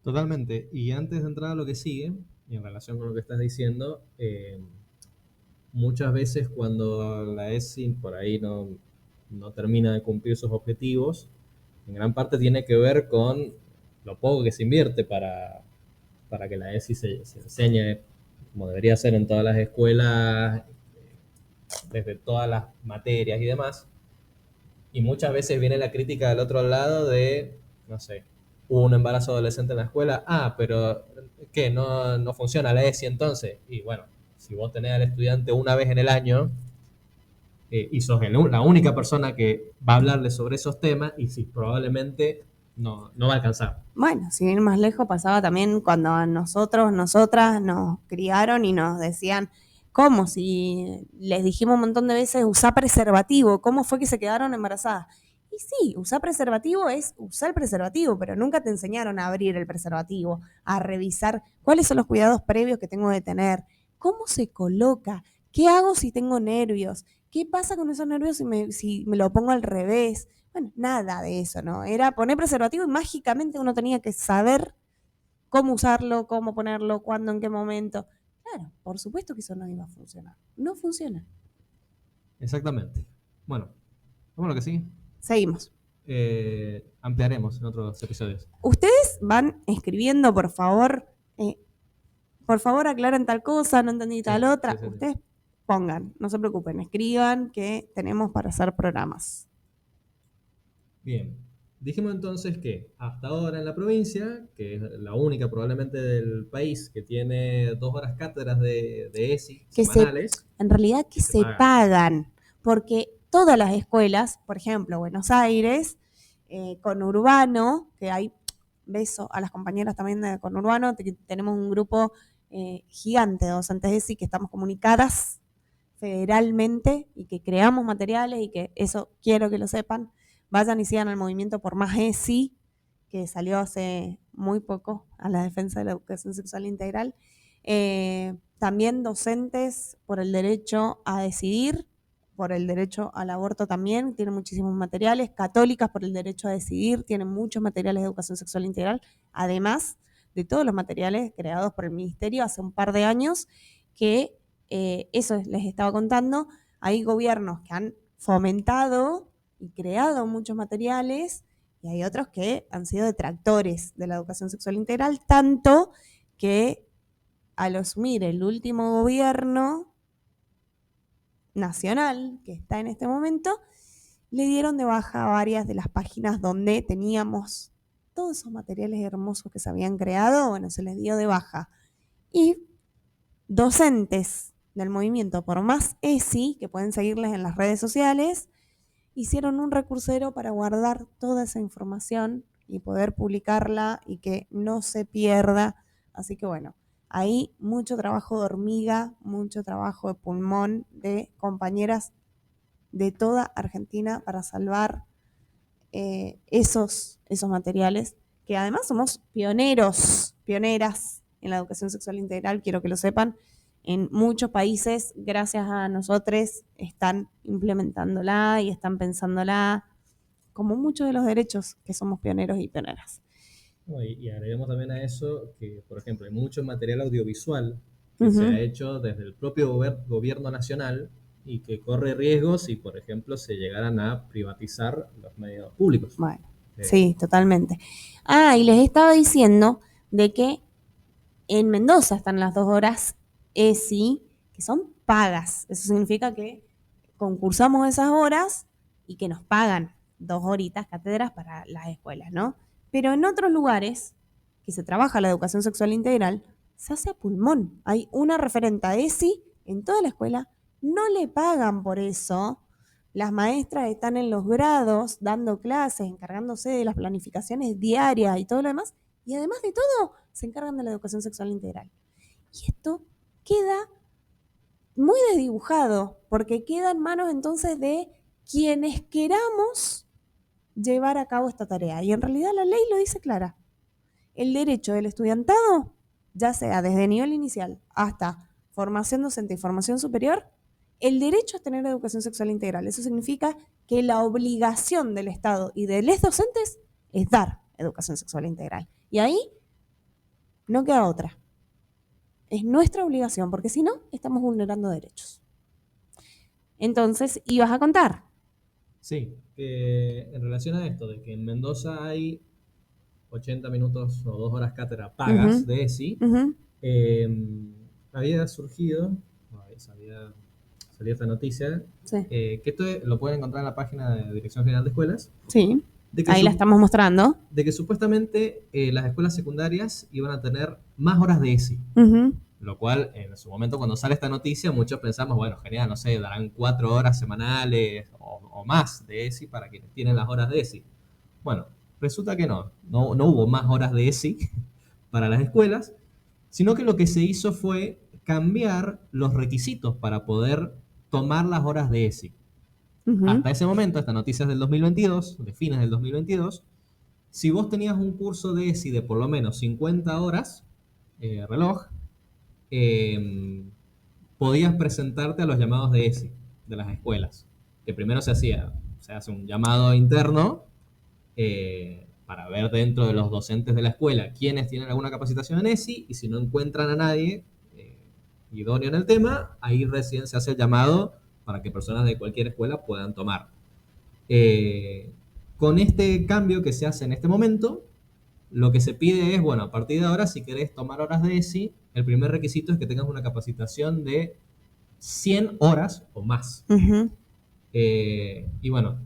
Totalmente. Y antes de entrar a lo que sigue, y en relación con lo que estás diciendo, muchas veces cuando la ESI por ahí no termina de cumplir sus objetivos, en gran parte tiene que ver con lo poco que se invierte para que la ESI se enseñe como debería ser en todas las escuelas, desde todas las materias y demás. Y muchas veces viene la crítica del otro lado de, no sé, hubo un embarazo adolescente en la escuela, pero ¿qué? No funciona la ESI entonces. Y bueno, si vos tenés al estudiante una vez en el año y sos la única persona que va a hablarle sobre esos temas, y sí, probablemente no va a alcanzar. Bueno, sin ir más lejos, pasaba también cuando a nosotros, nosotras nos criaron y nos decían, ¿cómo? Si les dijimos un montón de veces, usá preservativo, ¿cómo fue que se quedaron embarazadas? Y sí, usar preservativo es usar el preservativo, pero nunca te enseñaron a abrir el preservativo, a revisar cuáles son los cuidados previos que tengo que tener, cómo se coloca, qué hago si tengo nervios, qué pasa con esos nervios si me lo pongo al revés. Bueno, nada de eso, ¿no? Era poner preservativo y mágicamente uno tenía que saber cómo usarlo, cómo ponerlo, cuándo, en qué momento. Claro, por supuesto que eso no iba a funcionar. No funciona. Exactamente. Bueno, vamos a lo que sí. Seguimos. Ampliaremos en otros episodios. Ustedes van escribiendo, por favor aclaren tal cosa, no entendí Sí, tal sí, otra. sí, sí. Ustedes pongan, no se preocupen, escriban que tenemos para hacer programas. Bien. Dijimos entonces que hasta ahora en la provincia, que es la única probablemente del país que tiene 2 horas cátedras de ESI Que se, semanales, en realidad que que se se pagan. pagan, porque todas las escuelas, por ejemplo, Buenos Aires, con Urbano, que hay beso a las compañeras también de Conurbano, tenemos un grupo gigante de docentes ESI que estamos comunicadas federalmente y que creamos materiales y que eso quiero que lo sepan. Vayan y sigan el movimiento por más ESI, que salió hace muy poco a la defensa de la educación sexual integral. También docentes por el derecho a decidir, por el derecho al aborto también, tienen muchísimos materiales. Católicas por el derecho a decidir, tienen muchos materiales de educación sexual integral, además de todos los materiales creados por el Ministerio hace un par de años, que eso les estaba contando. Hay gobiernos que han fomentado y creado muchos materiales y hay otros que han sido detractores de la educación sexual integral, tanto que al asumir el último gobierno nacional que está en este momento, le dieron de baja a varias de las páginas donde teníamos todos esos materiales hermosos que se habían creado, bueno, se les dio de baja. Y docentes del movimiento por más ESI, que pueden seguirles en las redes sociales, hicieron un recursero para guardar toda esa información y poder publicarla y que no se pierda. Así que bueno, ahí mucho trabajo de hormiga, mucho trabajo de pulmón de compañeras de toda Argentina para salvar esos materiales, que además somos pioneras en la educación sexual integral, quiero que lo sepan. En muchos países, gracias a nosotros, están implementándola y están pensándola como muchos de los derechos que somos pioneros y pioneras. No, y agreguemos también a eso que, por ejemplo, hay mucho material audiovisual que se ha Ujú. hecho desde el propio gobierno nacional y que corre riesgos si, por ejemplo, se llegaran a privatizar los medios públicos. Bueno, Eh, sí, totalmente. Ah, y les estaba diciendo de que en Mendoza están las 2 horas ESI, que son pagas. Eso significa que concursamos esas horas y que nos pagan 2 horitas cátedras para las escuelas, ¿no? Pero en otros lugares que se trabaja la educación sexual integral, se hace a pulmón. Hay una referenta ESI en toda la escuela, no le pagan por eso. Las maestras están en los grados dando clases, encargándose de las planificaciones diarias y todo lo demás. Y además de todo, se encargan de la educación sexual integral. Y esto queda muy desdibujado, porque queda en manos entonces de quienes queramos llevar a cabo esta tarea. Y en realidad la ley lo dice clara. El derecho del estudiantado, ya sea desde nivel inicial hasta formación docente y formación superior, el derecho a tener educación sexual integral. Eso significa que la obligación del Estado y de los docentes es dar educación sexual integral. Y ahí no queda otra. Es nuestra obligación, porque si no, estamos vulnerando derechos. Entonces, ibas a contar. sí, que en relación a esto, de que en Mendoza hay 80 minutos o 2 horas cátedra pagas Ujú, de ESI, ujú. eh, había surgido, se había salió esta noticia, Sí. que esto lo pueden encontrar en la página de Dirección General de Escuelas, Sí. de que, Ahí la estamos mostrando. de que supuestamente las escuelas secundarias iban a tener más horas de ESI. Ujú. Lo cual, en su momento, cuando sale esta noticia, muchos pensamos, bueno, genial, no sé, darán 4 horas semanales o más de ESI para quienes tienen las horas de ESI. Bueno, resulta que no hubo más horas de ESI para las escuelas, sino que lo que se hizo fue cambiar los requisitos para poder tomar las horas de ESI. Ujú. Hasta ese momento, esta noticia es del 2022, de fines del 2022, si vos tenías un curso de ESI de por lo menos 50 horas, reloj, eh, podías presentarte a los llamados de ESI de las escuelas. Que primero se hace un llamado interno para ver dentro de los docentes de la escuela quiénes tienen alguna capacitación en ESI y si no encuentran a nadie idóneo en el tema, ahí recién se hace el llamado para que personas de cualquier escuela puedan tomar. Eh, con este cambio que se hace en este momento, lo que se pide es, bueno, a partir de ahora, si querés tomar horas de ESI, el primer requisito es que tengas una capacitación de 100 horas o más. Ujú. Y bueno,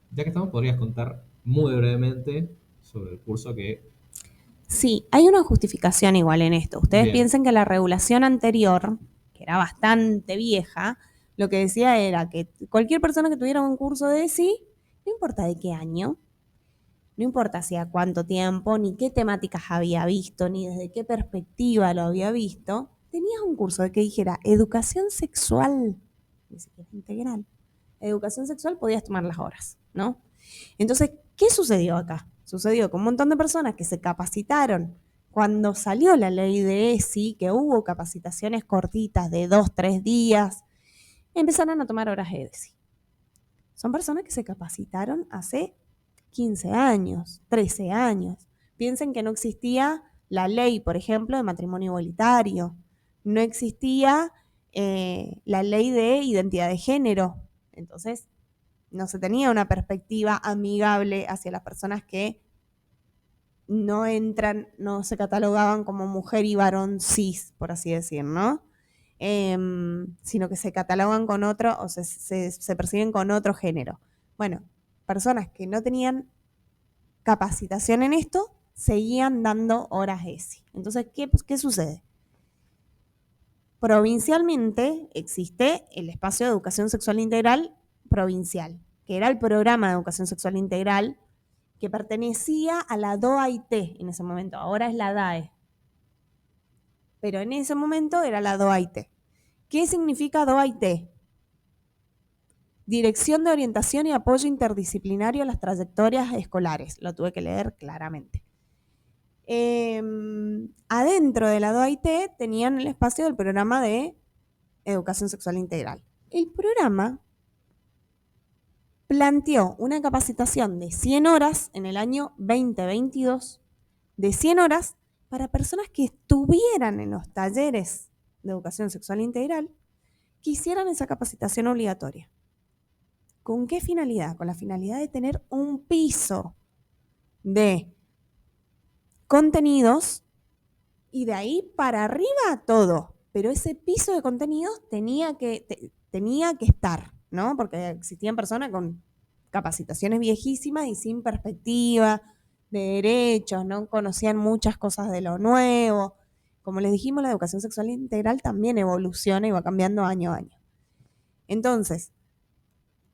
ya que estamos, podrías contar muy brevemente sobre el curso que... Sí, hay una justificación igual en esto. Ustedes Bien, piensen que la regulación anterior, que era bastante vieja, lo que decía era que cualquier persona que tuviera un curso de ESI, no importa de qué año, no importa hacía cuánto tiempo, ni qué temáticas había visto, ni desde qué perspectiva lo había visto, tenías un curso de que dijera educación sexual, ni siquiera integral. Educación sexual podías tomar las horas, ¿no? Entonces, ¿qué sucedió acá? Sucedió que un montón de personas que se capacitaron cuando salió la ley de ESI, que hubo capacitaciones cortitas de 2, 3 días, empezaron a tomar horas de ESI. Son personas que se capacitaron hace 15 años, 13 años. Piensen que no existía la ley, por ejemplo, de matrimonio igualitario. No existía la ley de identidad de género. Entonces, no se tenía una perspectiva amigable hacia las personas que no entran, no se catalogaban como mujer y varón cis, por así decir, ¿no? Sino que se catalogan con otro o se persiguen con otro género. Bueno, personas que no tenían capacitación en esto seguían dando horas ESI. Entonces, ¿qué sucede? Provincialmente existe el espacio de educación sexual integral provincial, que era el programa de educación sexual integral que pertenecía a la DOAIT en ese momento, ahora es la DAE, pero en ese momento era la DOAIT. ¿Qué significa DOAIT? Dirección de Orientación y Apoyo Interdisciplinario a las Trayectorias Escolares, lo tuve que leer claramente. Adentro de la DOAIT tenían el espacio del programa de Educación Sexual Integral. El programa planteó una capacitación de 100 horas en el año 2022, de 100 horas para personas que estuvieran en los talleres de educación sexual integral, que hicieran esa capacitación obligatoria. ¿Con qué finalidad? Con la finalidad de tener un piso de contenidos y de ahí para arriba todo. Pero ese piso de contenidos tenía que estar, ¿no? Porque existían personas con capacitaciones viejísimas y sin perspectiva de derechos, no conocían muchas cosas de lo nuevo. Como les dijimos, la educación sexual integral también evoluciona y va cambiando año a año. Entonces,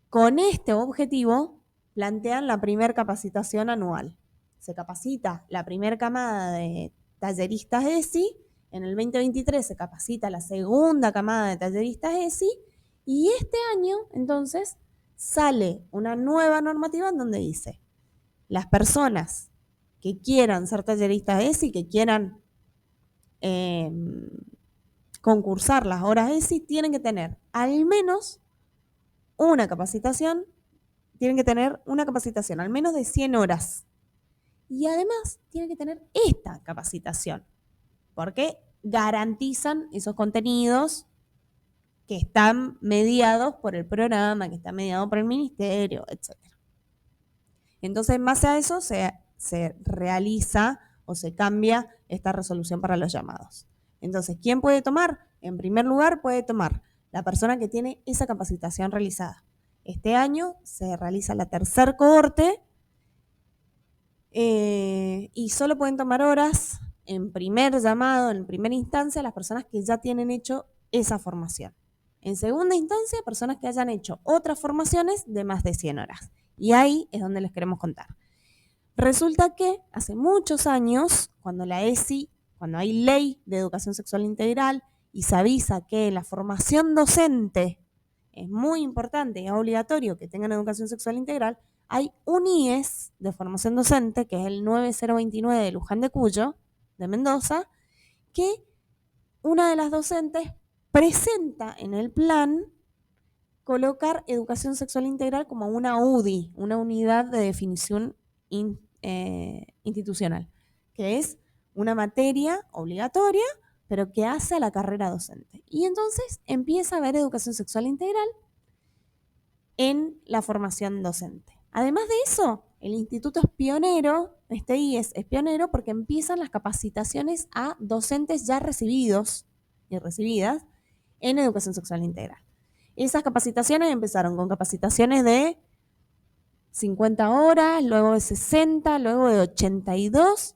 con este objetivo, plantean la primera capacitación anual. Se capacita la primera camada de talleristas ESI, en el 2023 se capacita la segunda camada de talleristas ESI, y este año, entonces, sale una nueva normativa en donde dice, las personas que quieran ser talleristas ESI, que quieran concursar las horas ESI, tienen que tener al menos una capacitación, tienen que tener una capacitación al menos de 100 horas. Y además tienen que tener esta capacitación, porque garantizan esos contenidos que están mediados por el programa, que están mediados por el ministerio, etc. Entonces, en base a eso se realiza o se cambia esta resolución para los llamados. Entonces, ¿quién puede tomar? En primer lugar, puede tomar la persona que tiene esa capacitación realizada. Este año se realiza la tercer cohorte y solo pueden tomar horas en primer llamado, en primera instancia, las personas que ya tienen hecho esa formación. En segunda instancia, personas que hayan hecho otras formaciones de más de 100 horas. Y ahí es donde les queremos contar. Resulta que hace muchos años, cuando la ESI, cuando hay ley de educación sexual integral y se avisa que la formación docente es muy importante y es obligatorio que tengan educación sexual integral, hay un IES de formación docente, que es el 9029 de Luján de Cuyo, de Mendoza, que una de las docentes presenta en el plan colocar educación sexual integral como una UDI, una unidad de definición institucional, que es una materia obligatoria, pero que hace a la carrera docente. Y entonces empieza a haber educación sexual integral en la formación docente. Además de eso, el instituto es pionero, este IES es pionero porque empiezan las capacitaciones a docentes ya recibidos y recibidas en educación sexual integral. Esas capacitaciones empezaron con capacitaciones de 50 horas, luego de 60, luego de 82.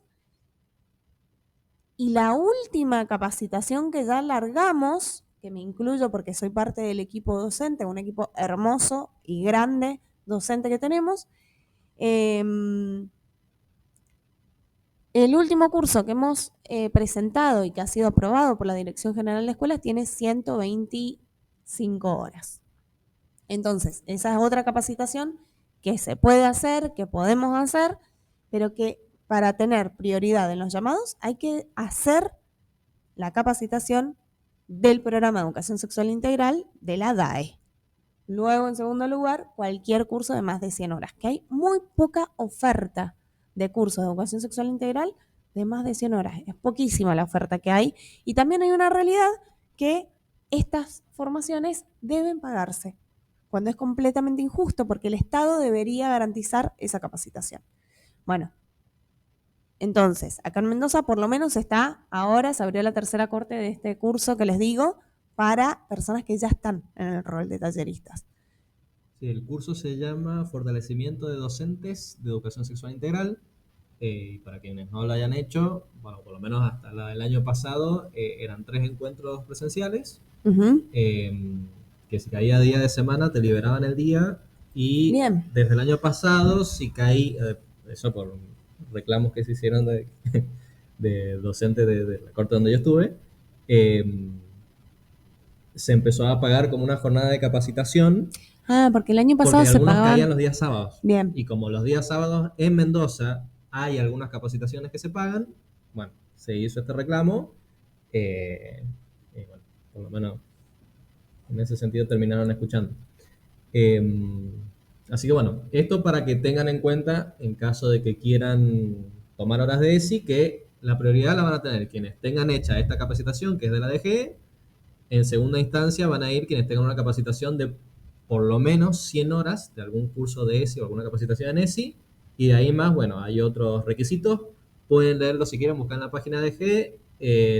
Y la última capacitación que ya largamos, que me incluyo porque soy parte del equipo docente, un equipo hermoso y grande docente que tenemos, el último curso que hemos presentado y que ha sido aprobado por la Dirección General de Escuelas tiene 125 horas. Entonces, esa es otra capacitación que se puede hacer, que podemos hacer, pero que para tener prioridad en los llamados hay que hacer la capacitación del programa de educación sexual integral de la DAE. Luego, en segundo lugar, cualquier curso de más de 100 horas, que hay muy poca oferta de cursos de educación sexual integral de más de 100 horas. Es poquísima la oferta que hay. Y también hay una realidad que estas formaciones deben pagarse, cuando es completamente injusto, porque el Estado debería garantizar esa capacitación. Bueno, entonces, acá en Mendoza por lo menos ahora se abrió la tercera corte de este curso que les digo, para personas que ya están en el rol de talleristas. Sí, el curso se llama Fortalecimiento de Docentes de Educación Sexual Integral. Y para quienes no lo hayan hecho, bueno, por lo menos hasta el año pasado, eran 3 encuentros presenciales, que si caía día de semana te liberaban el día, y Bien. desde el año pasado, si caía, eso por reclamos que se hicieron de docentes de la corte donde yo estuve, se empezó a pagar como una jornada de capacitación. Ah, porque el año pasado Porque se algunos pagaban. caían los días sábados. Bien. Y como los días sábados en Mendoza hay algunas capacitaciones que se pagan, bueno, se hizo este reclamo. Y bueno, por lo menos en ese sentido terminaron escuchando. Así que bueno, esto para que tengan en cuenta en caso de que quieran tomar horas de ESI, que la prioridad la van a tener quienes tengan hecha esta capacitación, que es de la DGE. En segunda instancia van a ir quienes tengan una capacitación de por lo menos 100 horas de algún curso de ESI o alguna capacitación en ESI. Y de ahí más, bueno, hay otros requisitos. Pueden leerlo si quieren, buscar en la página de G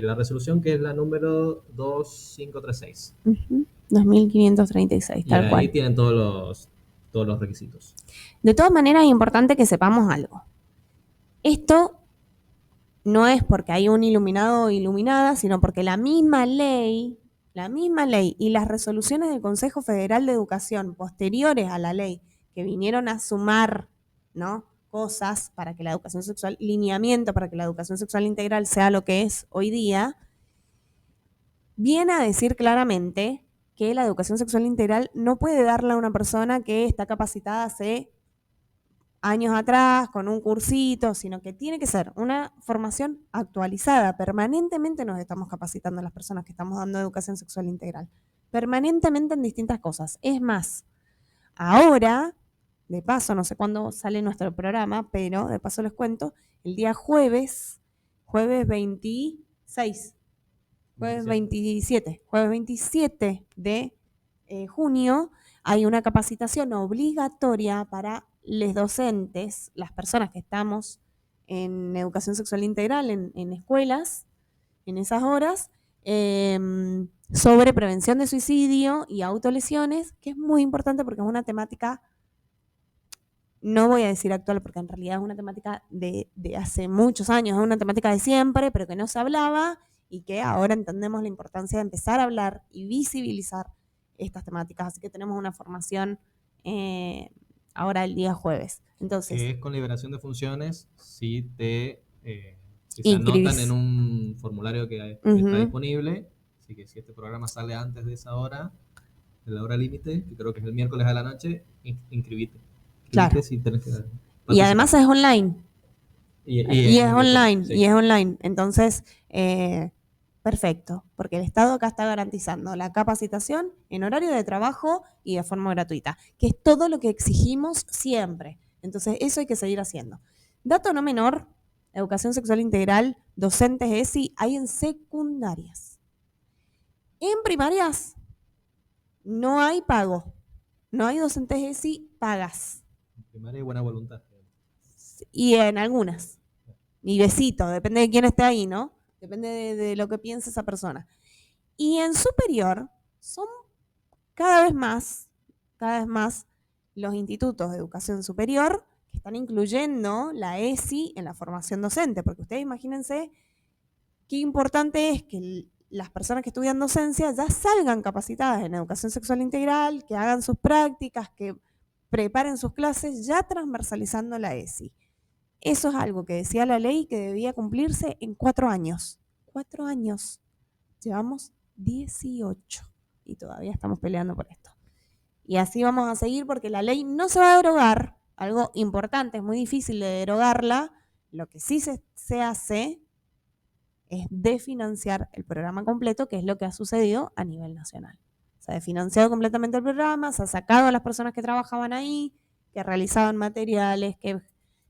la resolución, que es la número 2536. 2536, Y tal ahí cual. tienen todos los requisitos. De todas maneras, es importante que sepamos algo. Esto no es porque hay un iluminado o iluminada, sino porque la misma ley y las resoluciones del Consejo Federal de Educación posteriores a la ley, que vinieron a sumar, ¿no?, cosas para que la educación sexual, lineamiento para que la educación sexual integral sea lo que es hoy día, viene a decir claramente que la educación sexual integral no puede darla a una persona que está capacitada hace años atrás con un cursito, sino que tiene que ser una formación actualizada. Permanentemente nos estamos capacitando a las personas que estamos dando educación sexual integral. Permanentemente en distintas cosas. Es más, ahora, de paso, no sé cuándo sale nuestro programa, pero de paso les cuento, el día jueves 26, jueves 27 de junio, hay una capacitación obligatoria para les docentes, las personas que estamos en educación sexual integral en escuelas, en esas horas, sobre prevención de suicidio y autolesiones, que es muy importante porque es una temática, no voy a decir actual porque en realidad es una temática de hace muchos años, es una temática de siempre, pero que no se hablaba y que ahora entendemos la importancia de empezar a hablar y visibilizar estas temáticas. Así que tenemos una formación ahora el día jueves. Entonces, Que es con liberación de funciones si se anotan en inscribís. un formulario que está Ujú, disponible. Así que si este programa sale antes de esa hora, de la hora límite, que creo que es el miércoles a la noche, inscribite. Inscribite claro. si tenés que Y además participar. es online. Y es virtual, Y sí. es online. Entonces, perfecto, porque el Estado acá está garantizando la capacitación en horario de trabajo y de forma gratuita, que es todo lo que exigimos siempre. Entonces, eso hay que seguir haciendo. Dato no menor, educación sexual integral, docentes ESI, hay en secundarias. En primarias no hay pago, no hay docentes ESI pagas. Primaria y buena voluntad. Y en algunas. Y besito, depende de quién esté ahí, ¿no? Depende de lo que piense esa persona. Y en superior son cada vez más los institutos de educación superior que están incluyendo la ESI en la formación docente, porque ustedes imagínense qué importante es que las personas que estudian docencia ya salgan capacitadas en educación sexual integral, que hagan sus prácticas, que preparen sus clases ya transversalizando la ESI. Eso es algo que decía la ley que debía cumplirse en 4 años. 4 años. Llevamos 18 y todavía estamos peleando por esto. Y así vamos a seguir porque la ley no se va a derogar. Algo importante, es muy difícil de derogarla. Lo que sí se hace es desfinanciar el programa completo, que es lo que ha sucedido a nivel nacional. Se ha desfinanciado completamente el programa, se ha sacado a las personas que trabajaban ahí, que realizaban materiales, que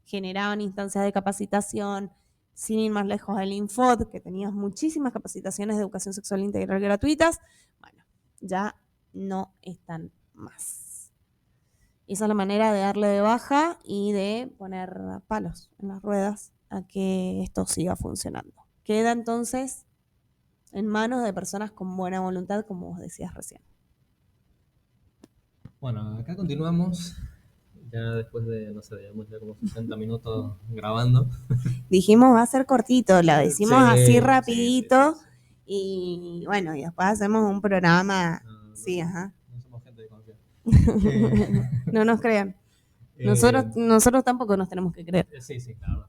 generaban instancias de capacitación, sin ir más lejos el Infod, que tenía muchísimas capacitaciones de educación sexual integral gratuitas. Bueno, ya no están más. Esa es la manera de darle de baja y de poner palos en las ruedas a que esto siga funcionando. Queda entonces en manos de personas con buena voluntad, como vos decías recién. Bueno, acá continuamos. Ya después de, no sé, digamos ya como 60 minutos grabando. Dijimos va a ser cortito, lo decimos así Sí, sí, sí, sí, rapidito sí. y bueno, y después hacemos un programa. No, Sí, ajá. no somos gente de confiar. Eh, No nos crean. eh, Nosotros tampoco nos tenemos que creer. sí, sí, claro.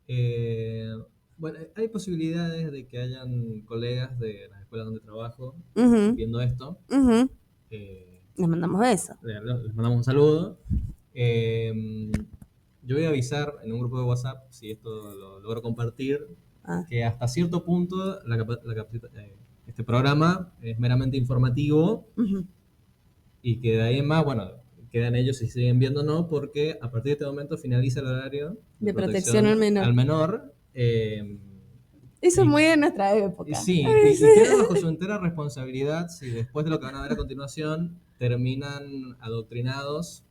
Eh, bueno, hay posibilidades de que hayan colegas de las escuelas donde trabajo Ujú, viendo esto. ujú. Eh, Les mandamos besos. les mandamos un saludo. Yo voy a avisar en un grupo de WhatsApp, si esto lo logro compartir, Ah, que hasta cierto punto este programa es meramente informativo ujú. y que de ahí en más, bueno, quedan ellos si siguen viendo o no, porque a partir de este momento finaliza el horario de De protección al protección menor. al menor. Eso es Y, muy de nuestra y época. sí, y queda bajo su entera responsabilidad si después de lo que van a ver a continuación terminan adoctrinadas.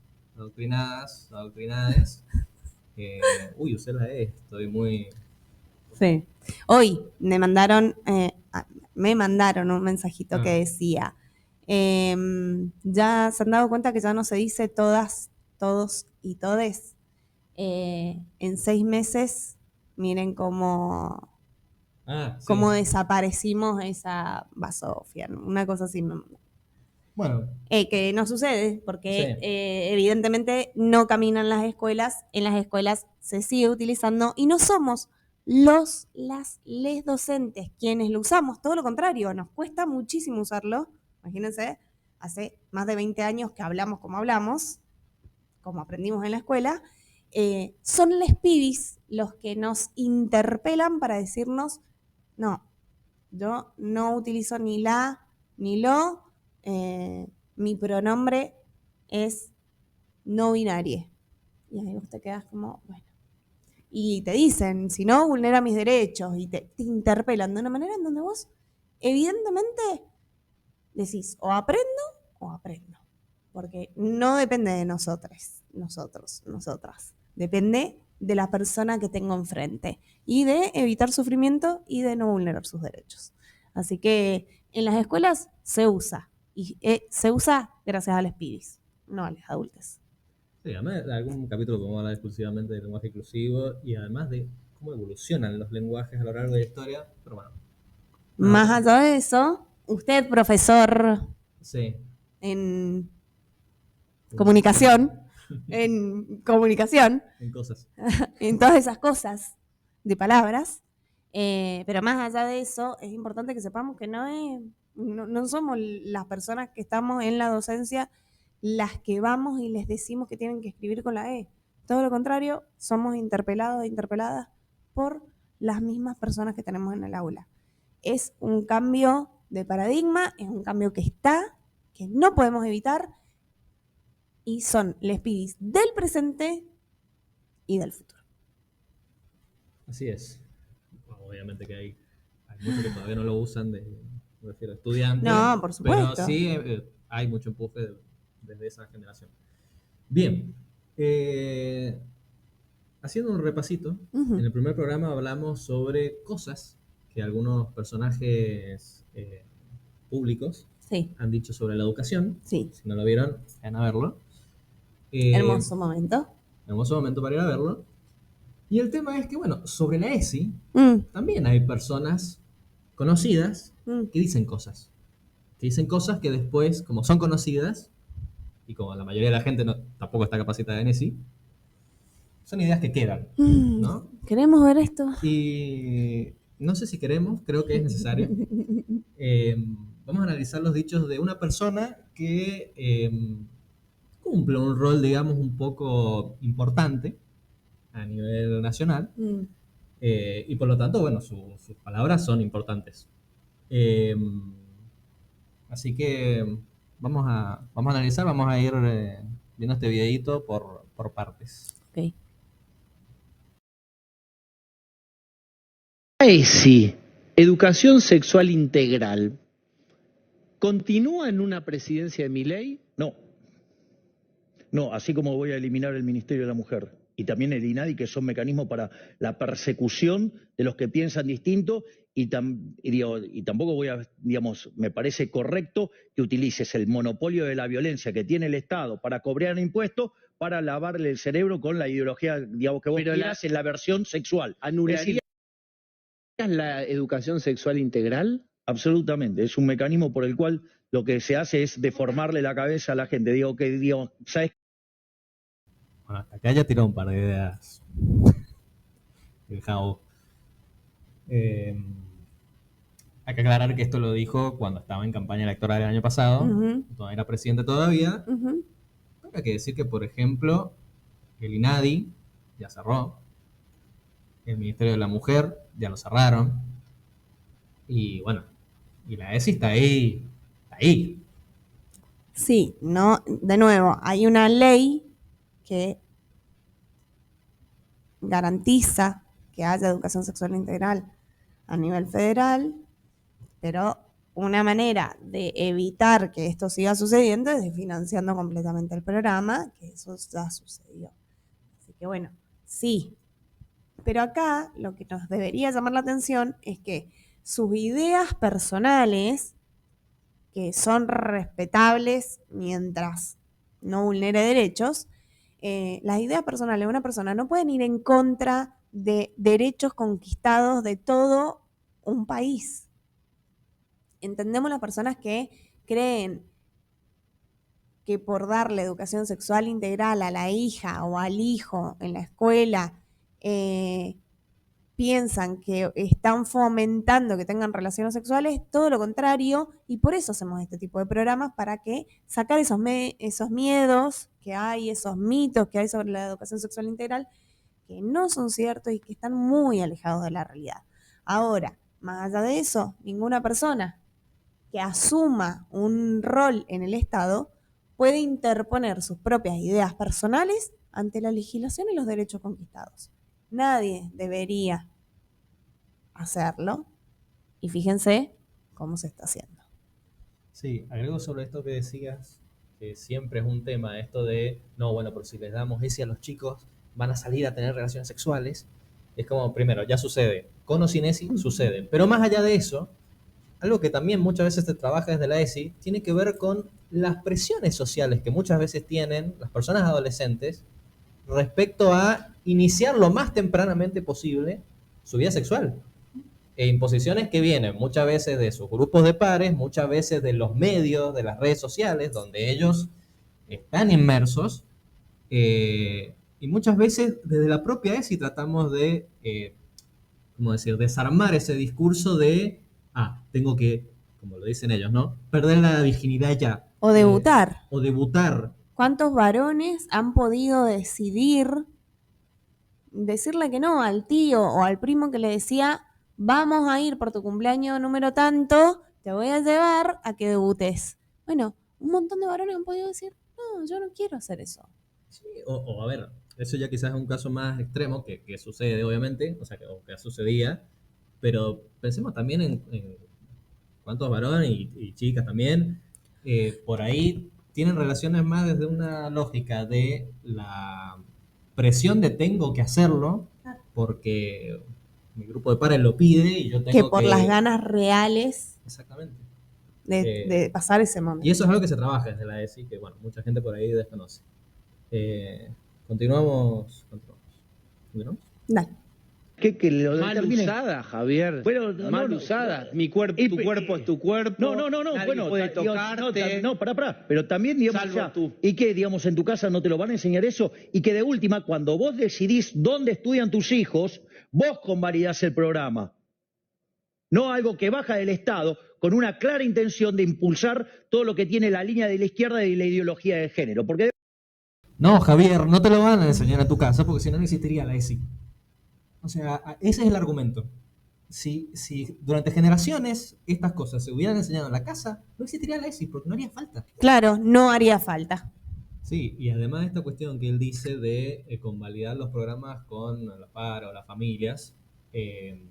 Uy, usé la E, estoy muy... Sí. Hoy me mandaron un mensajito que Ah, decía, ya se han dado cuenta que ya no se dice todas, todos y todes. En 6 meses, miren cómo sí. desaparecimos esa basofia, ¿no? Una cosa así. Bueno, Que no sucede, sí. porque evidentemente no caminan las escuelas, en las escuelas se sigue utilizando y no somos les docentes quienes lo usamos, todo lo contrario, nos cuesta muchísimo usarlo. Imagínense, hace más de 20 años que hablamos, como aprendimos en la escuela, son les pibis los que nos interpelan para decirnos, no, yo no utilizo ni la ni lo, eh, mi pronombre es no binario. Y ahí vos te quedas como, bueno. Y te dicen, si no, vulnera mis derechos y te interpelan de una manera en donde vos, evidentemente, decís, o aprendo o aprendo. Porque no depende de nosotras. Depende de la persona que tengo enfrente y de evitar sufrimiento y de no vulnerar sus derechos. Así que en las escuelas se usa, y se usa gracias a los pibis, no a los adultos. Sí, además de algún capítulo podemos hablar exclusivamente del lenguaje inclusivo y además de cómo evolucionan los lenguajes a lo largo de la historia, pero bueno. Más allá de eso, usted, profesor Sí. en comunicación, en comunicación, En cosas. en todas esas cosas de palabras, pero más allá de eso, es importante que sepamos que no somos las personas que estamos en la docencia las que vamos y les decimos que tienen que escribir con la E. Todo lo contrario, somos interpelados e interpeladas por las mismas personas que tenemos en el aula. Es un cambio de paradigma, es un cambio que está, que no podemos evitar, y son les pibis del presente y del futuro. Así es. Obviamente que hay muchos que todavía no lo usan, me refiero a estudiantes. No, por supuesto. Pero sí hay mucho empuje desde esa generación. Bien. Haciendo un repasito, en el primer programa hablamos sobre cosas que algunos personajes públicos han dicho sobre la educación. Sí. Si no lo vieron, vayan a verlo. Hermoso momento. Hermoso momento para ir a verlo. Y el tema es que, bueno, sobre la ESI también hay personas conocidas que dicen cosas. Que dicen cosas que después, como son conocidas, y como la mayoría de la gente tampoco está capacitada en ESI, son ideas que quedan, ¿no? ¿Queremos ver esto? Y no sé si queremos, creo que es necesario. Vamos a analizar los dichos de una persona que cumple un rol, digamos, un poco importante a nivel nacional. Y por lo tanto, bueno, sus palabras son importantes. Así que vamos a analizar, vamos a ir viendo este videito por partes. Ok. ESI, Educación Sexual Integral, ¿continúa en una presidencia de Milei? No. No, así como voy a eliminar el Ministerio de la Mujer y también el INADI, que son mecanismos para la persecución de los que piensan distinto, y tampoco voy a, digamos, me parece correcto que utilices el monopolio de la violencia que tiene el Estado para cobrar impuestos para lavarle el cerebro con la ideología, digamos, que vos quieras en la versión sexual. ¿Anularías la educación sexual integral? Absolutamente, es un mecanismo por el cual lo que se hace es deformarle la cabeza a la gente. ¿Sabes? Bueno, hasta acá ya tiró un par de ideas. El Jao. Hay que aclarar que esto lo dijo cuando estaba en campaña electoral el año pasado, no era presidente todavía. Pero hay que decir que, por ejemplo, el INADI ya cerró, el Ministerio de la Mujer ya lo cerraron, y bueno, y la ESI está ahí, está ahí. Sí, no, de nuevo, hay una ley que garantiza que haya educación sexual integral a nivel federal, pero una manera de evitar que esto siga sucediendo es desfinanciando completamente el programa, que eso ya sucedió. Así que bueno, sí. Pero acá lo que nos debería llamar la atención es que sus ideas personales, que son respetables mientras no vulnere derechos, las ideas personales de una persona no pueden ir en contra de derechos conquistados de todo un país. Entendemos las personas que creen que por darle educación sexual integral a la hija o al hijo en la escuela, piensan que están fomentando que tengan relaciones sexuales, todo lo contrario, y por eso hacemos este tipo de programas, para que sacar esos miedos que hay, esos mitos que hay sobre la educación sexual integral, que no son ciertos y que están muy alejados de la realidad. Ahora, más allá de eso, ninguna persona que asuma un rol en el Estado puede interponer sus propias ideas personales ante la legislación y los derechos conquistados. Nadie debería hacerlo, y fíjense cómo se está haciendo. Sí, agrego sobre esto que decías, que siempre es un tema esto de, no, bueno, pero si les damos ese a los chicos, van a salir a tener relaciones sexuales. Es como, primero, ya sucede, con o sin ESI sucede, pero más allá de eso, algo que también muchas veces se trabaja desde la ESI, tiene que ver con las presiones sociales que muchas veces tienen las personas adolescentes respecto a iniciar lo más tempranamente posible su vida sexual. E imposiciones que vienen muchas veces de sus grupos de pares, muchas veces de los medios, de las redes sociales, donde ellos están inmersos, y muchas veces desde la propia ESI tratamos de, ¿cómo decir?, desarmar ese discurso de, tengo que, como lo dicen ellos, ¿no?, perder la virginidad ya. O debutar. O debutar. ¿Cuántos varones han podido decirle que no al tío o al primo que le decía, vamos a ir por tu cumpleaños número tanto, te voy a llevar a que debutes? Bueno, un montón de varones han podido decir, no, yo no quiero hacer eso. Sí, o a ver, eso ya quizás es un caso más extremo que sucede, obviamente, o sea, que sucedía, pero pensemos también en cuántos varones y chicas también, por ahí tienen relaciones más desde una lógica de la presión de tengo que hacerlo, porque mi grupo de pares lo pide y yo tengo que por las ganas reales Exactamente. de pasar ese momento. Y eso es algo que se trabaja desde la ESI, que bueno, mucha gente por ahí desconoce. Continuamos. Dale. Que lo Mal determine. usada, Javier. Bueno, mal usada. Tu cuerpo es tu cuerpo. No, Nadie bueno, puede tocarte. pará. Pero también, digamos, Salvo ya, tú. y que, digamos, en tu casa no te lo van a enseñar eso, y que de última, cuando vos decidís dónde estudian tus hijos, vos convalidás el programa. No algo que baja del Estado con una clara intención de impulsar todo lo que tiene la línea de la izquierda y la ideología de género. Porque No, Javier, no te lo van a enseñar a tu casa porque si no, no existiría la ESI. O sea, ese es el argumento. Si durante generaciones estas cosas se hubieran enseñado en la casa, no existiría la ESI porque no haría falta. Claro, no haría falta. Sí, y además de esta cuestión que él dice de convalidar los programas con los padres o las familias, que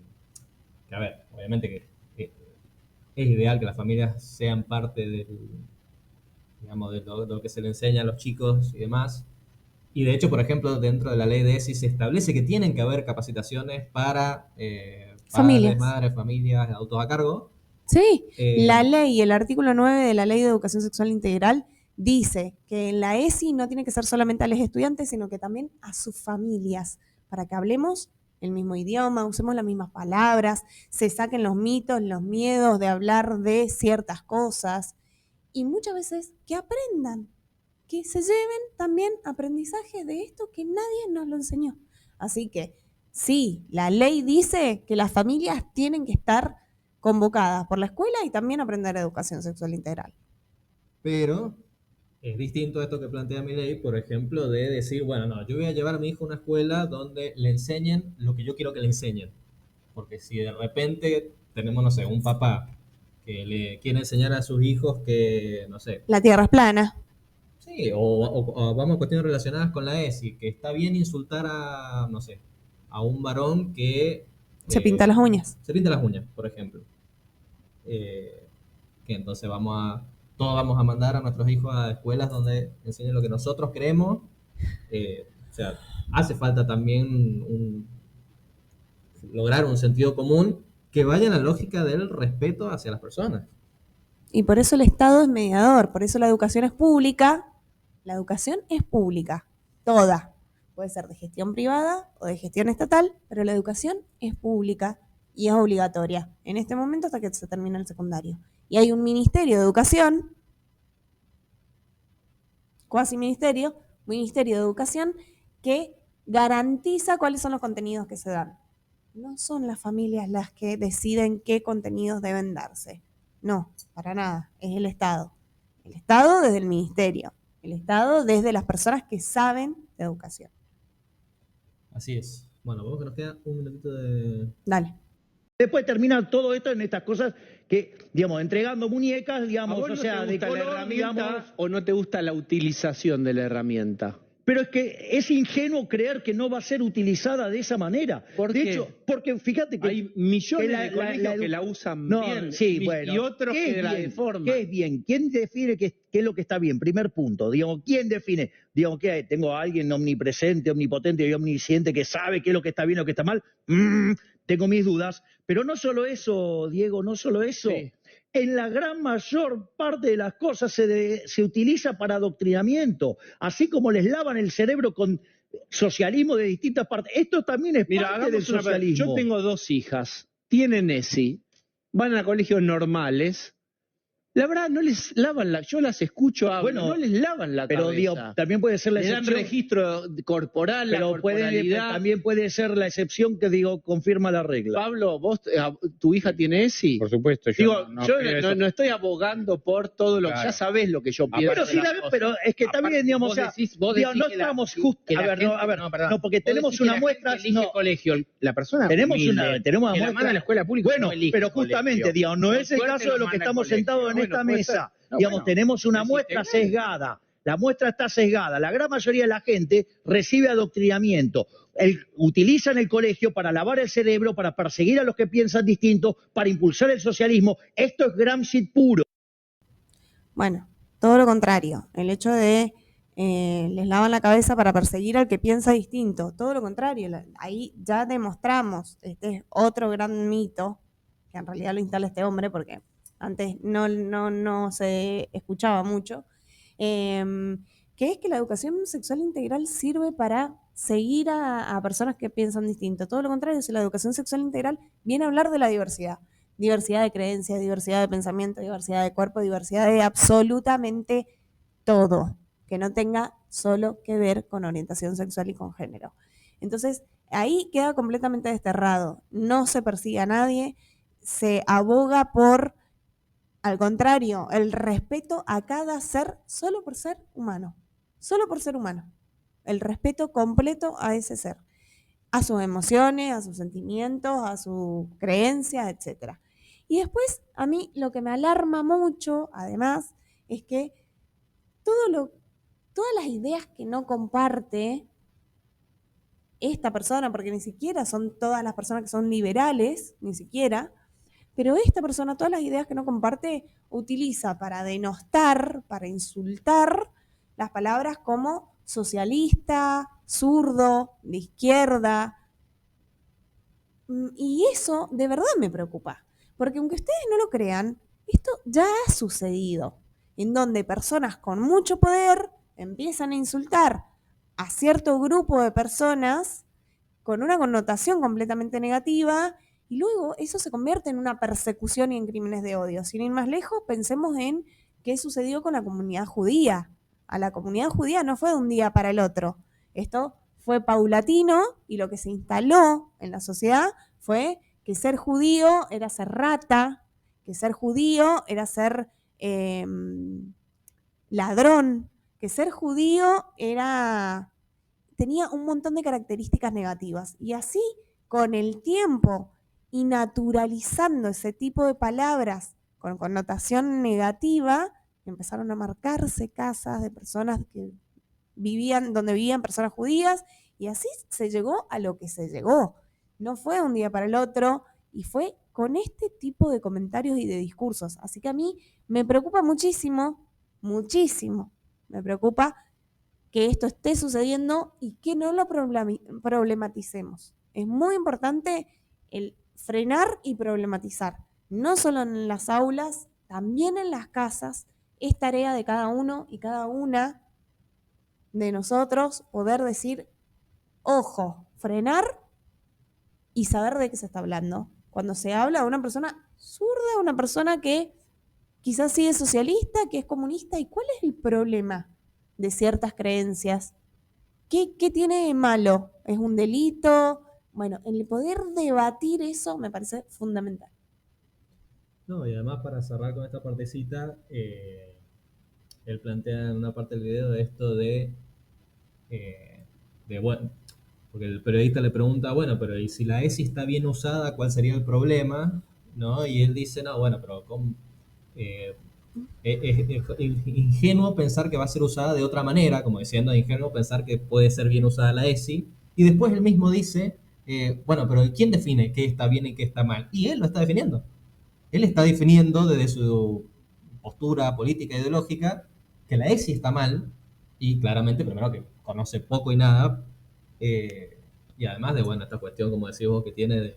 a ver, obviamente que es ideal que las familias sean parte digamos, de lo que se le enseña a los chicos y demás. Y de hecho, por ejemplo, dentro de la ley de ESI se establece que tienen que haber capacitaciones para Familias. padres, madres, familias, adultos a cargo. Sí, la ley, el artículo 9 de la Ley de Educación Sexual Integral dice que en la ESI no tiene que ser solamente a los estudiantes, sino que también a sus familias, para que hablemos el mismo idioma, usemos las mismas palabras, se saquen los mitos, los miedos de hablar de ciertas cosas y muchas veces que aprendan, que se lleven también aprendizaje de esto que nadie nos lo enseñó. Así que sí, la ley dice que las familias tienen que estar convocadas por la escuela y también aprender educación sexual integral. Pero es distinto a esto que plantea mi ley, por ejemplo, de decir, bueno, no, yo voy a llevar a mi hijo a una escuela donde le enseñen lo que yo quiero que le enseñen. Porque si de repente tenemos, no sé, un papá que le quiere enseñar a sus hijos que, no sé... La tierra es plana. Sí, o vamos a cuestiones relacionadas con la ESI, que está bien insultar a, no sé, a un varón que... Se pinta las uñas. Se pinta las uñas, por ejemplo. Que entonces todos vamos a mandar a nuestros hijos a escuelas donde enseñen lo que nosotros creemos. O sea, hace falta también lograr un sentido común que vaya en la lógica del respeto hacia las personas. Y por eso el Estado es mediador, por eso la educación es pública. La educación es pública, toda. Puede ser de gestión privada o de gestión estatal, pero la educación es pública y es obligatoria en este momento hasta que se termina el secundario. Y hay un Ministerio de Educación, cuasi ministerio de Educación, que garantiza cuáles son los contenidos que se dan. No son las familias las que deciden qué contenidos deben darse. No, para nada, es el Estado. El Estado desde el Ministerio, el Estado desde las personas que saben de educación. Así es. Bueno, vamos que nos queda un minutito de... Dale. después termina todo esto en estas cosas que, digamos, entregando muñecas, digamos, ¿A vos o no sea, te de gusta color, la herramienta digamos. o no te gusta la utilización de la herramienta? Pero es que es ingenuo creer que no va a ser utilizada de esa manera. ¿Por de qué? hecho, porque fíjate que hay millones que de colegios que la usan bien bueno, y otros ¿qué que es la bien? deforman. ¿Qué es bien? ¿Quién define qué es lo que está bien? Primer punto, digamos, ¿quién define? Digamos, que tengo a alguien omnipresente, omnipotente y omnisciente que sabe qué es lo que está bien o qué está mal. Tengo mis dudas, pero no solo eso, Diego, no solo eso. Sí. en la gran mayor parte de las cosas se utiliza para adoctrinamiento, así como les lavan el cerebro con socialismo de distintas partes. Esto también es Mira, parte del hagamos una. socialismo. Yo tengo 2 hijas, tienen ESI, van a colegios normales. La verdad, no les lavan yo las escucho hablar, Bueno, no les lavan la pero cabeza. digo, también puede ser la Le dan excepción. registro corporal, la Pero corporalidad. también puede ser la excepción que digo confirma la regla. Pablo, tu hija tiene ESI. Por supuesto, Digo, no yo creo eso. no estoy abogando por todo lo que Claro. ya sabés lo que yo pienso. Pero, de las cosas. pero es que Aparte, también, digamos, vos o sea, decís no que estamos justos. No, porque Vos tenemos decís que una la muestra. gente elige No, colegio, la persona tenemos humilde, una que la muestra. manda a la escuela pública. Bueno, no elige pero justamente, colegio. digamos, no Con es el suerte caso de lo los que manda al estamos colegio. sentados en Bueno, esta puede ser. mesa. No, Digamos, bueno, tenemos una deciste muestra bien. sesgada. La muestra está sesgada. La gran mayoría de la gente recibe adoctrinamiento. Utilizan el colegio para lavar el cerebro, para perseguir a los que piensan distinto, para impulsar el socialismo. Esto es Gramsci puro. Bueno, todo lo contrario. El hecho de les lavan la cabeza para perseguir al que piensa distinto. Todo lo contrario. Ahí ya demostramos, este es otro gran mito, que en realidad lo instala este hombre, porque antes no se escuchaba mucho, que es que la educación sexual integral sirve para seguir a personas que piensan distinto. Todo lo contrario, si la educación sexual integral viene a hablar de la diversidad. Diversidad de creencias, diversidad de pensamiento, diversidad de cuerpo, diversidad de absolutamente todo, que no tenga solo que ver con orientación sexual y con género. Entonces, ahí queda completamente desterrado. No se persigue a nadie, se aboga por, al contrario, el respeto a cada ser solo por ser humano. Solo por ser humano. El respeto completo a ese ser. A sus emociones, a sus sentimientos, a sus creencias, etc. Y después, a mí lo que me alarma mucho, además, es que todas las ideas que no comparte esta persona, porque ni siquiera son todas las personas que son liberales, ni siquiera, pero esta persona, todas las ideas que no comparte, utiliza para denostar, para insultar, las palabras como socialista, zurdo, de izquierda. Y eso de verdad me preocupa, porque aunque ustedes no lo crean, esto ya ha sucedido, en donde personas con mucho poder empiezan a insultar a cierto grupo de personas con una connotación completamente negativa, y luego eso se convierte en una persecución y en crímenes de odio. Sin ir más lejos, pensemos en qué sucedió con la comunidad judía. A la comunidad judía no fue de un día para el otro. Esto fue paulatino, y lo que se instaló en la sociedad fue que ser judío era ser rata, que ser judío era ser ladrón, que ser judío tenía un montón de características negativas. Y así, con el tiempo, y naturalizando ese tipo de palabras con connotación negativa, empezaron a marcarse casas de personas donde vivían personas judías, y así se llegó a lo que se llegó. No fue de un día para el otro, y fue con este tipo de comentarios y de discursos. Así que a mí me preocupa muchísimo, muchísimo, me preocupa que esto esté sucediendo y que no lo problematicemos. Es muy importante el frenar y problematizar, no solo en las aulas, también en las casas. Es tarea de cada uno y cada una de nosotros poder decir, ojo, frenar y saber de qué se está hablando. Cuando se habla de una persona zurda, una persona que quizás sí es socialista, que es comunista, ¿y cuál es el problema de ciertas creencias? ¿Qué tiene de malo? ¿Es un delito? Bueno, el poder debatir eso me parece fundamental. No, y además para cerrar con esta partecita, él plantea en una parte del video esto bueno, porque el periodista le pregunta, bueno, pero ¿y si la ESI está bien usada, cuál sería el problema? ¿No? Y él dice, no, bueno, pero es ingenuo pensar que va a ser usada de otra manera, como diciendo, es ingenuo pensar que puede ser bien usada la ESI. Y después él mismo dice, bueno, pero ¿quién define qué está bien y qué está mal? Y él lo está definiendo. Él está definiendo desde su postura política e ideológica que la ESI está mal, y claramente, primero, que conoce poco y nada, y además de, bueno, esta cuestión, como decís vos, que tiene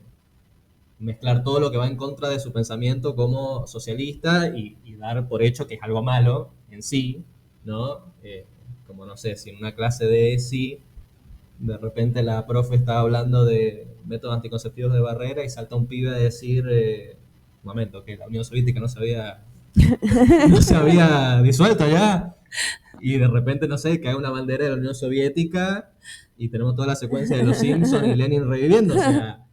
mezclar todo lo que va en contra de su pensamiento como socialista y dar por hecho que es algo malo en sí, ¿no? Como no sé, si en una clase de ESI de repente la profe estaba hablando de métodos anticonceptivos de barrera y salta un pibe a decir, un momento, que la Unión Soviética no se había disuelto ya, y de repente, no sé, cae una bandera de la Unión Soviética y tenemos toda la secuencia de los Simpsons y Lenin reviviendo. O sea,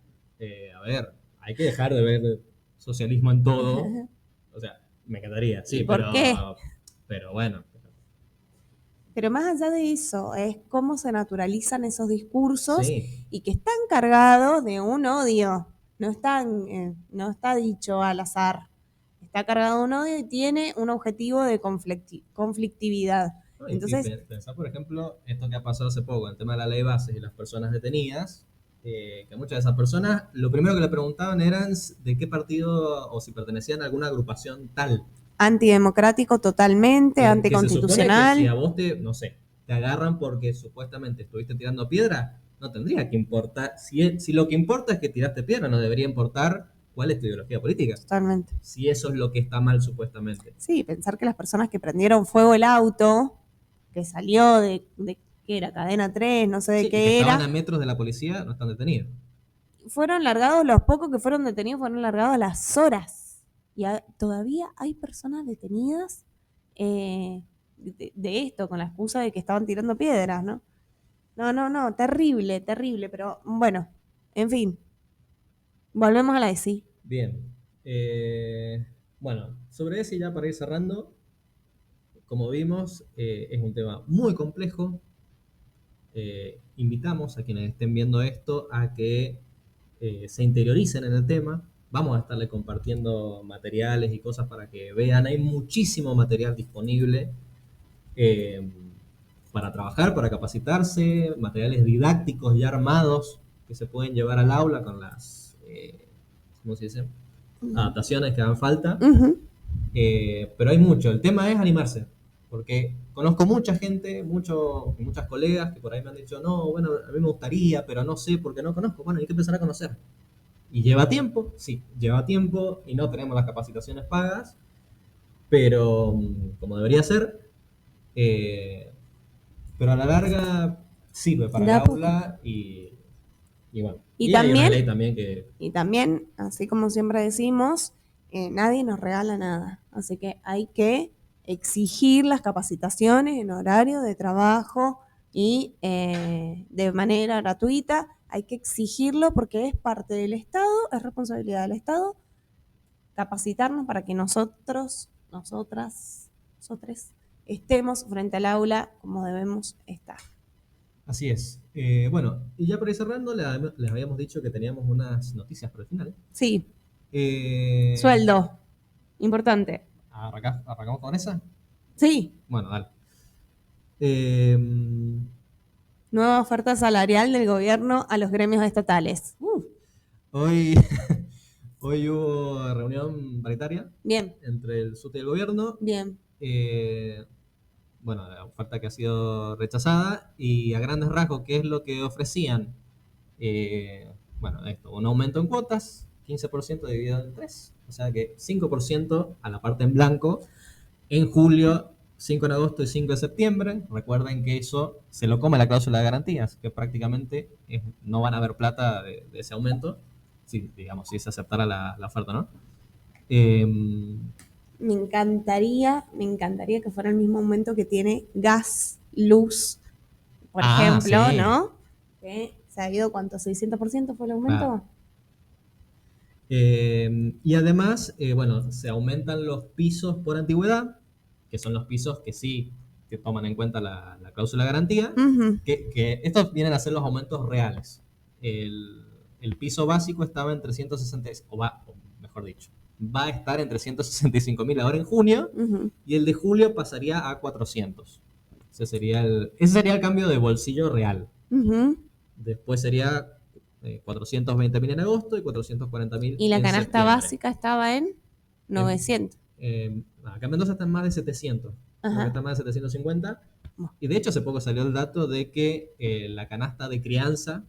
a ver, hay que dejar de ver socialismo en todo. O sea, me encantaría, sí, ¿Y por qué? Pero bueno. Pero más allá de eso, es cómo se naturalizan esos discursos Sí, y que están cargados de un odio. No está dicho al azar. Está cargado de un odio y tiene un objetivo de conflictividad. ¿no? Entonces, Pensar, por ejemplo, esto que ha pasado hace poco, el tema de la ley bases y las personas detenidas, que muchas de esas personas, lo primero que le preguntaban eran de qué partido o si pertenecían a alguna agrupación tal. antidemocrático totalmente, Que se supone que si a anticonstitucional. vos no sé, te agarran porque supuestamente estuviste tirando piedra, no tendría que importar. Si lo que importa es que tiraste piedra, no debería importar cuál es tu ideología política. Totalmente. Si eso es lo que está mal supuestamente. Sí, pensar que las personas que prendieron fuego el auto, que salió de ¿qué era? Cadena 3, no sé de Sí, y que qué estaban a era, metros de la policía, no están detenidos. fueron largados, los pocos que fueron detenidos fueron largados a las horas. Y todavía hay personas detenidas de esto, con la excusa de que estaban tirando piedras, ¿no? No, terrible, terrible, pero bueno, en fin, volvemos a la de sí. Bien. Bueno, sobre ese ya para ir cerrando, como vimos, es un tema muy complejo. Invitamos a quienes estén viendo esto a que se interioricen en el tema. Vamos a estarle compartiendo materiales y cosas para que vean. Hay muchísimo material disponible eh, para trabajar, para capacitarse, materiales didácticos ya armados que se pueden llevar al aula con las, ¿cómo se dice? Adaptaciones que hagan falta. Ujú. Pero hay mucho. El tema es animarse. Porque conozco mucha gente, muchas colegas que por ahí me han dicho, no, bueno, a mí me gustaría, pero no sé porque no conozco. Bueno, hay que empezar a conocer. Y lleva tiempo, sí, lleva tiempo y no tenemos las capacitaciones pagas, pero como debería ser, eh, pero a la larga sirve para el Da poco. aula y bueno. Y Y hay una también, ley también que... y también, así como siempre decimos, nadie nos regala nada. Así que hay que exigir las capacitaciones en horario de trabajo y de manera gratuita. Hay que exigirlo porque es parte del Estado, es responsabilidad del Estado capacitarnos para que nosotros estemos frente al aula como debemos estar. Así es. Bueno, y ya para ir cerrando, les habíamos dicho que teníamos unas noticias por el final. Sí, Eh, sueldo, importante. ¿Arrancamos con esa? Sí, Bueno, dale. Eh, nueva oferta salarial del gobierno a los gremios estatales. hoy, hoy hubo reunión paritaria Bien, entre el SUTE y el gobierno. bien. Bueno, la oferta que ha sido rechazada y a grandes rasgos, ¿qué es lo que ofrecían? Bueno, esto, un aumento en cuotas, 15% dividido en 3, o sea que 5% a la parte en blanco en julio, 5 en agosto y 5 de septiembre. Recuerden que eso se lo come la cláusula de garantías, que prácticamente no van a haber plata de ese aumento, si, digamos, si se aceptara la oferta, ¿no? Eh, Me encantaría que fuera el mismo aumento que tiene gas, luz, por ejemplo, sí, ¿no? Que se ha ido, ¿cuánto? ¿600% fue el aumento? claro. Y además, bueno, se aumentan los pisos por antigüedad, que son los pisos que sí que toman en cuenta la cláusula de garantía, Ujú. que estos vienen a ser los aumentos reales. El piso básico estaba en 360, o mejor dicho, va a estar en 365.000 ahora en junio, Ujú. y el de julio pasaría a 400. Ese sería el cambio de bolsillo real. Ujú. Después sería 420.000 en agosto y 440.000 Y la en canasta septiembre. básica estaba en 900. Acá en Mendoza está en más de 700. Creo que Ajá. está en más de 750. Bueno. Y de hecho hace poco salió el dato de que la canasta de crianza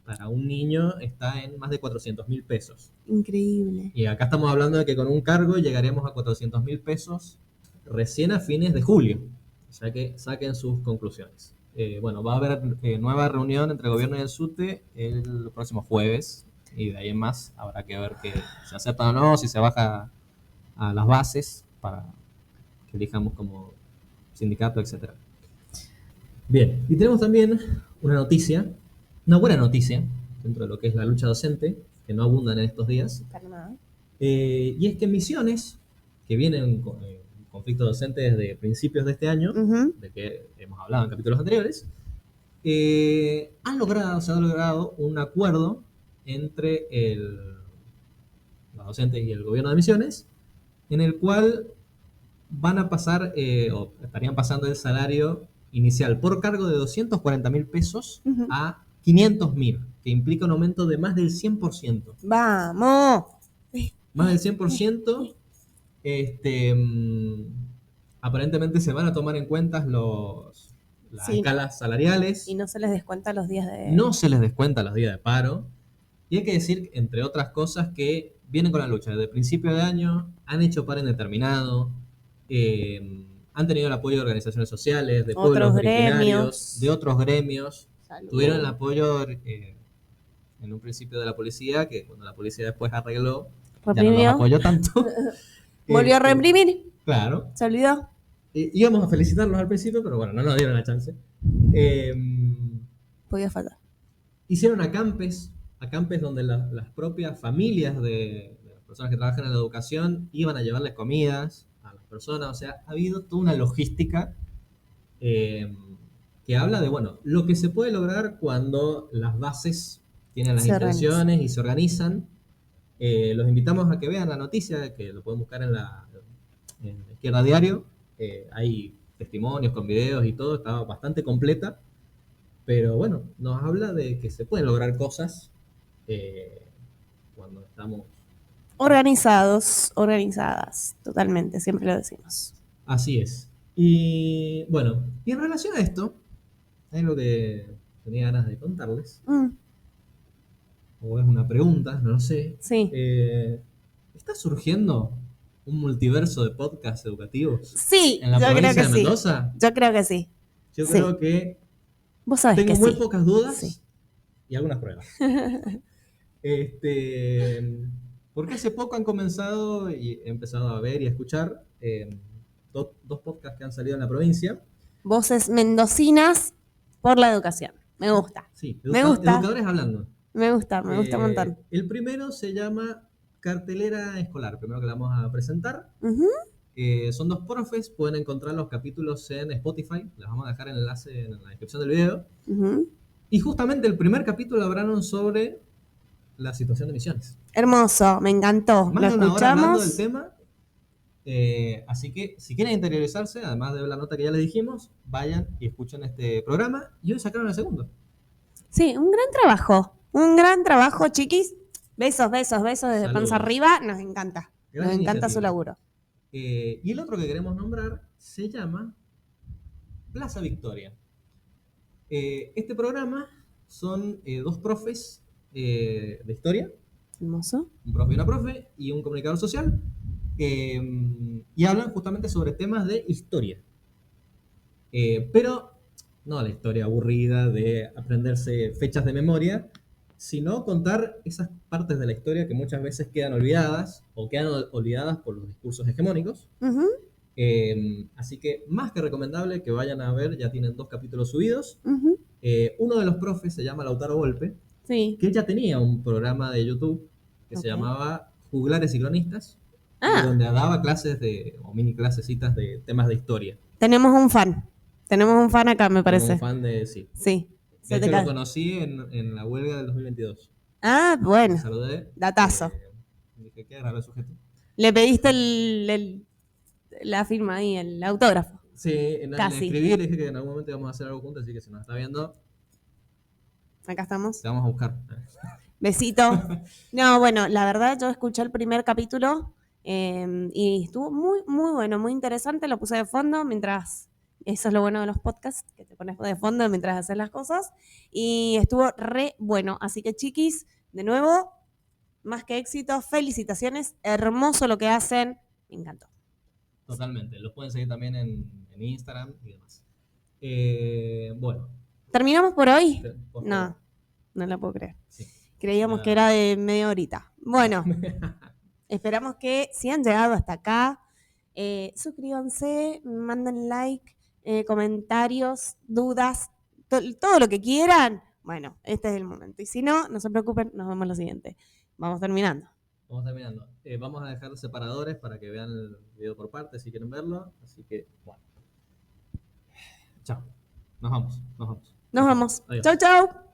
para un niño está en más de 400.000 pesos. Increíble. Y acá estamos hablando de que con un cargo llegaremos a 400.000 pesos recién a fines de julio. O sea que saquen sus conclusiones. Bueno, va a haber nueva reunión entre el gobierno y el SUTE el próximo jueves. Y de ahí en más habrá que ver que se acepta o no, si se baja a las bases para que elijamos como sindicato, etc. Bien, y tenemos también una noticia, una buena noticia, dentro de lo que es la lucha docente, que no abundan en estos días. Para nada. Y es que Misiones, que viene en conflicto docente desde principios de este año, Ujú. de que hemos hablado en capítulos anteriores, se ha logrado un acuerdo entre los docentes y el gobierno de Misiones, en el cual van a pasar, o estarían pasando el salario inicial por cargo de 240.000 pesos Ujú. a 500.000, que implica un aumento de más del 100%. ¡Vamos! Más del 100%, aparentemente se van a tomar en cuenta las Sí. escalas salariales, Y no se les descuenta los días de... no se les descuenta los días de paro, y hay que decir, entre otras cosas, que vienen con la lucha desde el principio de año, han hecho paro indeterminado, han tenido el apoyo de organizaciones sociales, de pueblos Otros originarios, gremios. de otros gremios, Salud. tuvieron el apoyo en un principio de la policía, que cuando la policía después arregló, ya no Reprimió. los apoyó tanto. Volvió a reprimir. Claro. Se olvidó. Íbamos a felicitarlos al principio, pero bueno, no nos dieron la chance. Podía faltar. Hicieron acampes donde las propias familias de las personas que trabajan en la educación iban a llevarles comidas a las personas. O sea, ha habido toda una logística que habla de, bueno, lo que se puede lograr cuando las bases tienen las Se intenciones y se organizan. Los invitamos a que vean la noticia, que lo pueden buscar en la Izquierda Diario. Hay testimonios con videos y todo, está bastante completa. Pero bueno, nos habla de que se pueden lograr cosas cuando estamos... Organizados, organizadas. Totalmente, siempre lo decimos. Así es. Y bueno, y en relación a esto, hay algo que tenía ganas de contarles, o es una pregunta, no lo sé. Sí. ¿Está surgiendo un multiverso de podcasts educativos Sí, en la yo creo provincia que de sí. Mendoza? Yo creo que sí. Yo Sí. creo que Vos sabés tengo que muy sí. pocas dudas Sí. y algunas pruebas. Porque hace poco han comenzado y he empezado a ver y a escuchar dos podcasts que han salido en la provincia. Voces mendocinas por la educación. Me gusta. Sí, Me gusta. educadores hablando. Me gusta un montón. El primero se llama Cartelera Escolar, primero que la vamos a presentar. Ujú. Son dos profes, pueden encontrar los capítulos en Spotify, les vamos a dejar el enlace en la descripción del video. Ujú. Y justamente el primer capítulo hablaron sobre la situación de Misiones. Hermoso, me encantó. Más Lo de una hora hablando del escuchamos. tema. Así que si quieren interiorizarse, además de la nota que ya les dijimos, vayan y escuchen este programa. Y hoy sacaron el segundo. Sí, un gran trabajo. Un gran trabajo, chiquis. Besos, besos, besos desde Saludos. panza arriba. Nos encanta. Gran Nos encanta iniciativa. su laburo. Y el otro que queremos nombrar se llama Plaza Victoria. Este programa son dos profes de historia, Hermoso. un profe y una profe, y un comunicador social, y hablan justamente sobre temas de historia. Pero no la historia aburrida de aprenderse fechas de memoria, sino contar esas partes de la historia que muchas veces quedan olvidadas o quedan olvidadas por los discursos hegemónicos. Ujú, Así que más que recomendable que vayan a ver, ya tienen 2 capítulos subidos. ujú. Uno de los profes se llama Lautaro Volpe, Sí. que él ya tenía un programa de YouTube que se Ok. llamaba Juglares y Cronistas, Ah. donde daba clases o mini clasecitas de temas de historia. Tenemos un fan. Tenemos un fan acá, me Como parece. un fan de sí. Sí. De Se te hecho, lo cae. conocí en la huelga del 2022. Ah, bueno. Le saludé. Datazo. Dije, qué raro el sujeto. Le pediste la firma ahí, el autógrafo. Sí, le Casi. escribí y le dije que en algún momento íbamos a hacer algo juntos, así que si nos está viendo, Acá estamos. te vamos a buscar. Besito. No, bueno, la verdad yo escuché el primer capítulo y estuvo muy, muy bueno, muy interesante. Lo puse de fondo mientras Eso es lo bueno de los podcasts, que te pones de fondo mientras haces las cosas. Y estuvo re bueno. Así que, chiquis, de nuevo, más que éxito, felicitaciones. Hermoso lo que hacen. Me encantó. Totalmente. Los pueden seguir también en Instagram y demás. Bueno, ¿Terminamos por hoy? por No, favor. no la puedo creer. Sí. Creíamos Nada. que era de media horita. Bueno, esperamos que si han llegado hasta acá, suscríbanse, manden like, comentarios, dudas, todo lo que quieran. Bueno, este es el momento. Y si no, no se preocupen, nos vemos en lo siguiente. Vamos terminando. Vamos terminando. Vamos a dejar separadores para que vean el video por partes si quieren verlo. Así que, bueno. Chao. Nos vamos. Nos vamos. Adiós. Chau, chau.